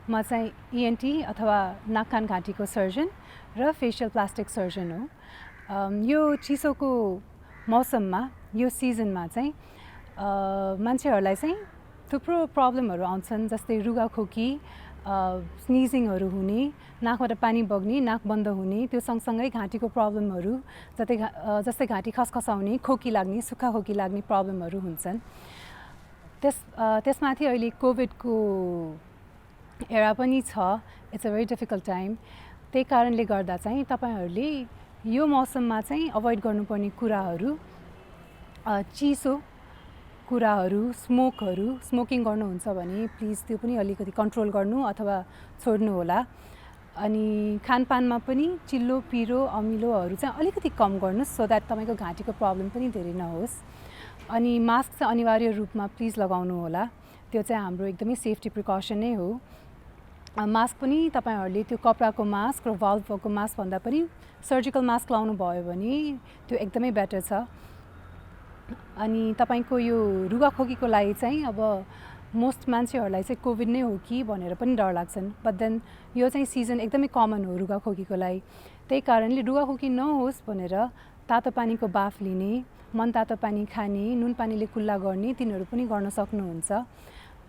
म चाहिँ ENT अथवा नाक कान घाँटीको सर्जन र फेसियल प्लास्टिक सर्जन हो। यो चिसोको मौसममा यो सिजनमा चाहिँ मान्छेहरूलाई चाहिँ थुप्रो प्रब्लमहरू आउँछन्, जस्तै रुगाखोकी, स्निजिङहरू हुने, नाकबाट पानी बग्ने, नाक बन्द हुने, त्यो सँगसँगै घाँटीको प्रब्लमहरू जस्तै घाँटी खसखसाउने, खोकी लाग्ने, सुक्खा खोकी लाग्ने प्रब्लमहरू हुन्छन्। त्यसमाथि अहिले कोभिडको एरा पनि छ। It's a very difficult time. त्यही कारणले गर्दा चाहिँ तपाईँहरूले यो मौसममा चाहिँ अभोइड गर्नुपर्ने कुराहरू चिसो कुराहरू, स्मोकिङ गर्नुहुन्छ भने प्लिज त्यो पनि अलिकति कन्ट्रोल गर्नु अथवा छोड्नु होला। अनि खानपानमा पनि चिल्लो, पिरो, अमिलोहरू चाहिँ अलिकति कम गर्नुहोस्, सो द्याट तपाईँको घाँटीको प्रब्लम पनि धेरै नहोस्। अनि मास्क चाहिँ अनिवार्य रूपमा प्लिज लगाउनु होला। त्यो चाहिँ हाम्रो एकदमै सेफ्टी प्रिकसन नै हो। मास्क पनि तपाईँहरूले त्यो कपडाको मास्क र भाल्भको मास्क भन्दा पनि सर्जिकल मास्क लाउनु भयो भने त्यो एकदमै बेटर छ। अनि तपाईँको यो रुगाखोकीको लागि चाहिँ अब मोस्ट मान्छेहरूलाई चाहिँ कोभिड नै हो कि भनेर पनि डर लाग्छन्, बट देन यो चाहिँ सिजन एकदमै कमन हो रुगाखोकीको लागि। त्यही कारणले रुगाखोकी नहोस् भनेर तातो पानीको बाफ लिने, मन तातो पानी खाने, नुन पानीले कुल्ला गर्ने, तिनीहरू पनि गर्न सक्नुहुन्छ।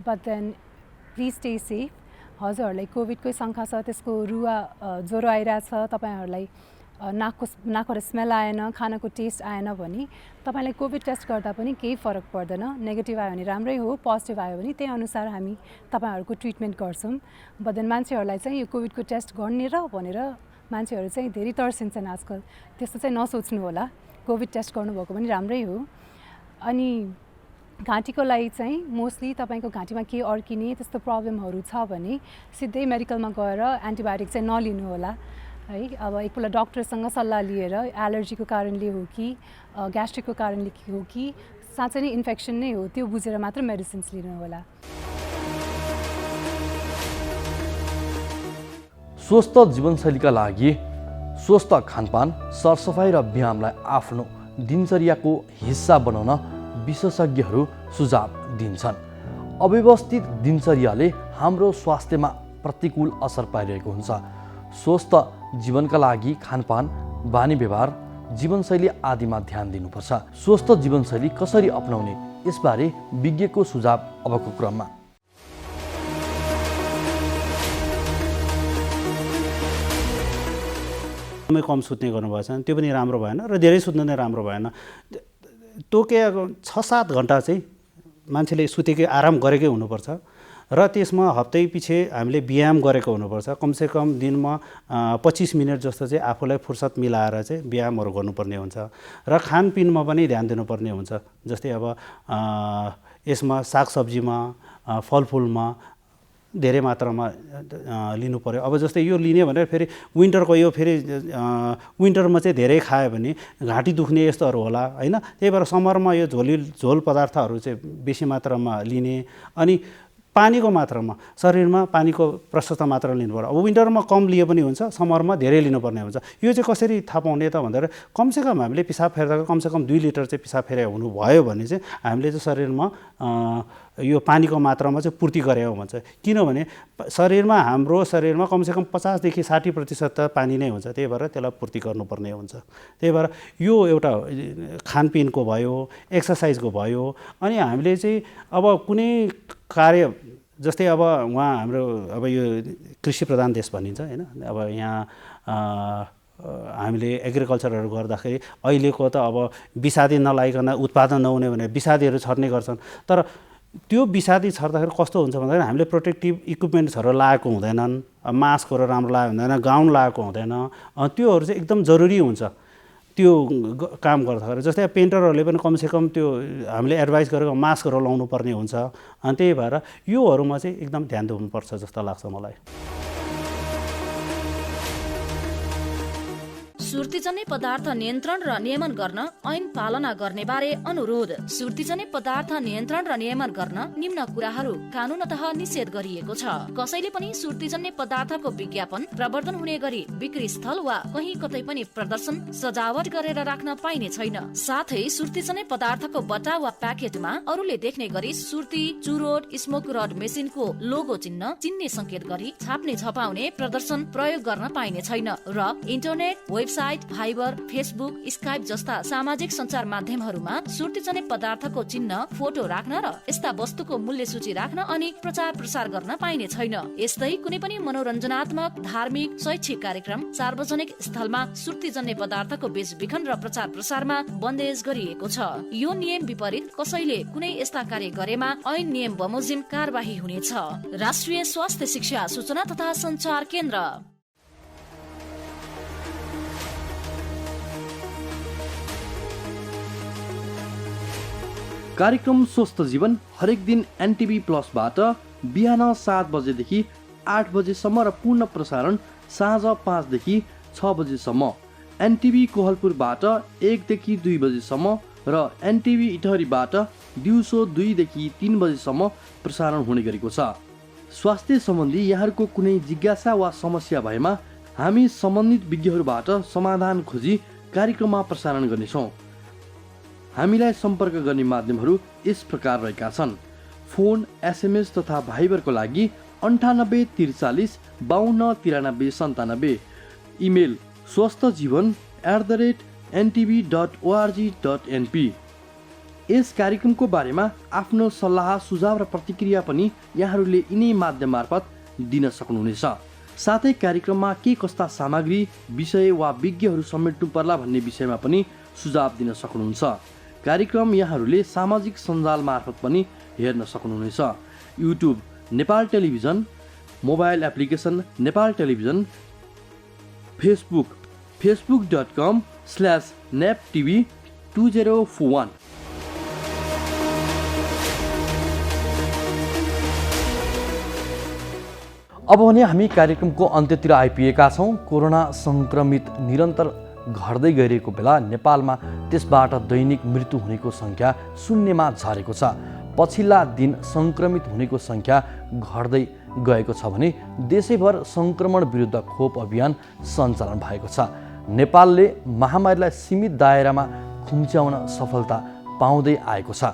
But then please stay safe. हजुरहरूलाई कोभिडकै शङ्का छ, त्यसको ज्वरो आइरहेछ, तपाईँहरूलाई नाकबाट स्मेल आएन, खानाको टेस्ट आएन भने तपाईँलाई कोभिड टेस्ट गर्दा पनि केही फरक पर्दैन। नेगेटिभ आयो भने राम्रै हो, पोजिटिभ आयो भने त्यही अनुसार हामी तपाईँहरूको ट्रिटमेन्ट गर्छौँ। बट देन मान्छेहरूलाई चाहिँ यो कोभिडको टेस्ट गर्ने र भनेर मान्छेहरू चाहिँ धेरै तर्सिन्छन् आजकल। त्यस्तो चाहिँ नसोच्नु होला, कोभिड टेस्ट गर्नुभएको पनि राम्रै हो। अनि घाँटीको लागि चाहिँ मोस्टली तपाईँको घाँटीमा केही अड्किने त्यस्तो प्रब्लमहरू छ भने सिधै मेडिकलमा गएर एन्टिबायोटिक चाहिँ नलिनु होला है। अब एकपल्ट डक्टरसँग सल्लाह लिएर एलर्जीको कारणले हो कि ग्यास्ट्रिकको कारणले हो कि साँच्चै नै इन्फेक्सन नै हो त्यो बुझेर मात्र मेडिसिन्स लिनु होला। स्वस्थ जीवनशैलीका लागि स्वस्थ खानपान, सरसफाइ र व्यायामलाई आफ्नो दिनचर्याको हिस्सा बनाउन विशेषज्ञहरू सुझाव दिन्छन्। अव्यवस्थित दिनचर्याले हाम्रो स्वास्थ्यमा प्रतिकूल असर पारिरहेको हुन्छ। स्वस्थ जीवनका लागि खानपान, बानी व्यवहार, जीवनशैली आदिमा ध्यान दिनुपर्छ। स्वस्थ जीवनशैली कसरी अपनाउने यसबारे विज्ञको सुझाव अबको क्रममा। समय कम सुत्ने गर्नुभएछ त्यो पनि राम्रो भएन र धेरै सुत्नु नै राम्रो भएन। तोकेको 6-7 घन्टा चाहिँ मान्छेले सुतेकै आराम गरेकै हुनुपर्छ र त्यसमा हप्तै पछि हामीले व्यायाम गरेको हुनुपर्छ। कमसेकम दिनमा 25 मिनट जस्तो चाहिँ आफूलाई फुर्सद मिलाएर चाहिँ व्यायामहरू गर्नुपर्ने हुन्छ र खानपिनमा पनि ध्यान दिनुपर्ने हुन्छ। जस्तै अब यसमा सागसब्जीमा फलफुलमा धेरै मात्रामा लिनु पर्यो। अब जस्तै यो लिने भनेर फेरि विन्टरको यो फेरि विन्टरमा चाहिँ धेरै खायो भने घाँटी दुख्ने यस्तोहरू होला हैन। त्यही भएर समरमा यो झोल पदार्थहरू चाहिँ बेसी मात्रामा लिने अनि पानीको मात्रामा शरीरमा पानीको प्रशस्त मात्रा लिनु पर्यो। अब विन्टरमा कम लिए पनि हुन्छ, समरमा धेरै लिनुपर्ने हुन्छ। यो चाहिँ कसरी थाहा पाउने त भन्दाखेरि कमसेकम हामीले पिसाब फेर्दा कमसेकम 2 लिटर चाहिँ पिसाब फेरे हुनुभयो भने चाहिँ हामीले चाहिँ शरीरमा यो पानीको मात्रामा चाहिँ पूर्ति गरेको भन्छ। किनभने हाम्रो शरीरमा कमसेकम 50 देखि 60% त पानी नै हुन्छ, त्यही भएर त्यसलाई पूर्ति गर्नुपर्ने हुन्छ। त्यही भएर यो एउटा खानपिनको भयो, एक्सर्साइजको भयो। अनि हामीले चाहिँ अब कुनै कार्य जस्तै अब हाम्रो अब यो कृषि प्रधान देश भनिन्छ हैन। अब यहाँ हामीले एग्रिकल्चरहरू गर्दाखेरि अहिलेको त अब विषादी नलाइकन उत्पादन नहुने भने विषादीहरू छर्ने गर्छन्। तर त्यो विषादी छर्दाखेरि कस्तो हुन्छ भन्दाखेरि हामीले प्रोटेक्टिभ इक्विपमेन्ट्सहरू लगाएको हुँदैनन्, मास्कहरू राम्रो लगाएको हुँदैन, गाउन लगाएको हुँदैन। त्योहरू चाहिँ एकदम जरुरी हुन्छ त्यो काम गर्दाखेरि। जस्तै पेन्टरहरूले पनि कमसेकम त्यो हामीले एडभाइस गरेको मास्कहरू लाउनु पर्ने हुन्छ। अनि त्यही भएर योहरूमा चाहिँ एकदम ध्यान दिनुपर्छ जस्तो लाग्छ मलाई। सुर्तीजन्य पदार्थ नियन्त्रण र नियमन गर्न ऐन पालना गर्ने बारे अनुरोध। सुर्तीजन्य पदार्थ नियन्त्रण र नियमन गर्न निम्न कुराहरू कानुनतः निषेध गरिएको छ। कसैले पनि सुर्तीजन्य पदार्थको विज्ञापन प्रवर्धन हुने गरी बिक्री स्थल वा कहीँ कतै पनि प्रदर्शन सजावट गरेर राख्न पाइने छैन। साथै सुर्तीजन्य पदार्थको बट्टा वा प्याकेटमा अरूले देख्ने गरी सुर्ती, चुरोट, स्मोक रड मेसिनको लोगो चिन्ह, चिन्ने संकेत गरी छाप्ने छपाउने प्रदर्शन प्रयोग गर्न पाइने छैन र internet, website, Viber, Facebook, Skype जस्ता सामाजिक सञ्चार माध्यमहरूमा सुर्तीजन्य पदार्थको चिन्ह, फोटो राख्न र यस्ता वस्तुको मूल्य सूची राख्न अनि प्रचार प्रसार गर्न पाइने छैन। यस्तै कुनै पनि मनोरञ्जनात्मक, धार्मिक, शैक्षिक कार्यक्रम, सार्वजनिक स्थलमा सुर्तीजन्य पदार्थको बेचबिखन र प्रचार प्रसारमा बन्देज गरिएको छ। यो नियम विपरीत कसैले कुनै यस्ता कार्य गरेमा ऐन नियम बमोजिम कारबाही हुनेछ। राष्ट्रिय स्वास्थ्य शिक्षा सूचना तथा सञ्चार केन्द्र। कार्यक्रम स्वस्थ जीवन हरेक दिन एनटिभी प्लसबाट बिहान 7 बजेदेखि 8 बजेसम्म र पूर्ण प्रसारण साँझ 5 देखि 6 बजेसम्म। एनटिभी कोहलपुरबाट 1 देखि 2 बजेसम्म र एनटिभी इटहरीबाट दिउँसो 2 देखि 3 बजेसम्म प्रसारण हुने गरेको छ। स्वास्थ्य सम्बन्धी यहाँहरूको कुनै जिज्ञासा वा समस्या भएमा हामी सम्बन्धित विज्ञहरूबाट समाधान खोजी कार्यक्रममा प्रसारण गर्नेछौँ। हामीलाई सम्पर्क गर्ने माध्यमहरू यस प्रकार रहेका छन्। फोन, एसएमएस तथा भाइबरको लागि 98 43 52 93 97। Email swasthjivan@ntv.org.np। यस कार्यक्रमको बारेमा आफ्नो सल्लाह, सुझाव र प्रतिक्रिया पनि यहाँहरूले यिनै माध्यम मार्फत दिन सक्नुहुनेछ। साथै कार्यक्रममा के कस्ता सामग्री, विषय वा विज्ञहरू समेट्नु पर्ला भन्ने विषयमा पनि सुझाव दिन सक्नुहुन्छ। कार्यक्रम यहाँहरूले सामाजिक सञ्जाल मार्फत पनि हेर्न सक्नुहुनेछ। YouTube Nepal television, mobile application Nepal television, Facebook facebook.com/neptv2041। अब भने हामी कार्यक्रमको अन्त्यतिर आइपुगेका छौँ। कोरोना सङ्क्रमित निरन्तर घट्दै गइरहेको बेला नेपालमा त्यसबाट दैनिक मृत्यु हुनेको सङ्ख्या शून्यमा झरेको छ। पछिल्ला दिन सङ्क्रमित हुनेको सङ्ख्या घट्दै गएको छ भने देशैभर सङ्क्रमण विरुद्ध खोप अभियान सञ्चालन भएको छ। नेपालले महामारीलाई सीमित दायरामा खुम्च्याउन सफलता पाउँदै आएको छ।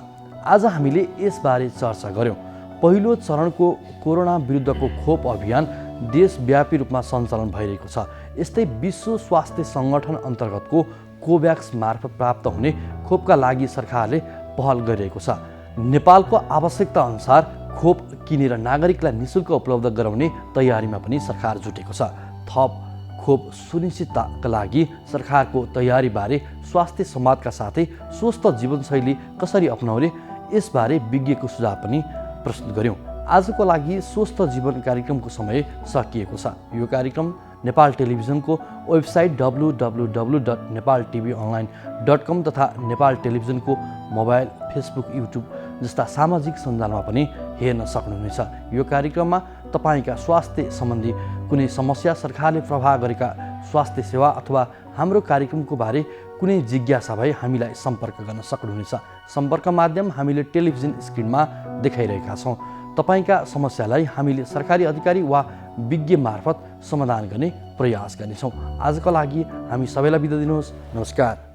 आज हामीले यसबारे चर्चा गऱ्यौँ। पहिलो चरणको कोरोना विरुद्धको खोप अभियान देशव्यापी रूपमा सञ्चालन भइरहेको छ। यस्तै विश्व स्वास्थ्य सङ्गठन अन्तर्गतको कोभ्याक्स मार्फत प्राप्त हुने खोपका लागि सरकारले पहल गरिरहेको छ। नेपालको आवश्यकता अनुसार खोप किनेर नागरिकलाई निःशुल्क उपलब्ध गराउने तयारीमा पनि सरकार जुटेको छ। थप खोप सुनिश्चितताका लागि सरकारको तयारीबारे स्वास्थ्य संवादका साथै स्वस्थ जीवनशैली कसरी अपनाउने यसबारे विज्ञको सुझाव पनि प्रस्तुत गर्यौँ। आजको लागि स्वस्थ जीवन कार्यक्रमको समय सकिएको छ। यो कार्यक्रम नेपाल टेलिभिजनको वेबसाइट www.nepaltvonline.com तथा नेपाल टेलिभिजनको मोबाइल, फेसबुक, युट्युब जस्ता सामाजिक सञ्जालमा पनि हेर्न सक्नुहुनेछ। यो कार्यक्रममा तपाईँका स्वास्थ्य सम्बन्धी कुनै समस्या, सरकारले प्रवाह गरेका स्वास्थ्य सेवा अथवा हाम्रो कार्यक्रमको बारे कुनै जिज्ञासा भए हामीलाई सम्पर्क गर्न सक्नुहुनेछ। सम्पर्क माध्यम हामीले टेलिभिजन स्क्रिनमा देखाइरहेका छौँ। तपाईँका समस्यालाई हामीले सरकारी अधिकारी वा विज्ञ मार्फत समाधान गर्ने प्रयास गर्नेछौँ। आजको लागि हामी सबैलाई बिदा दिनुहोस्। नमस्कार।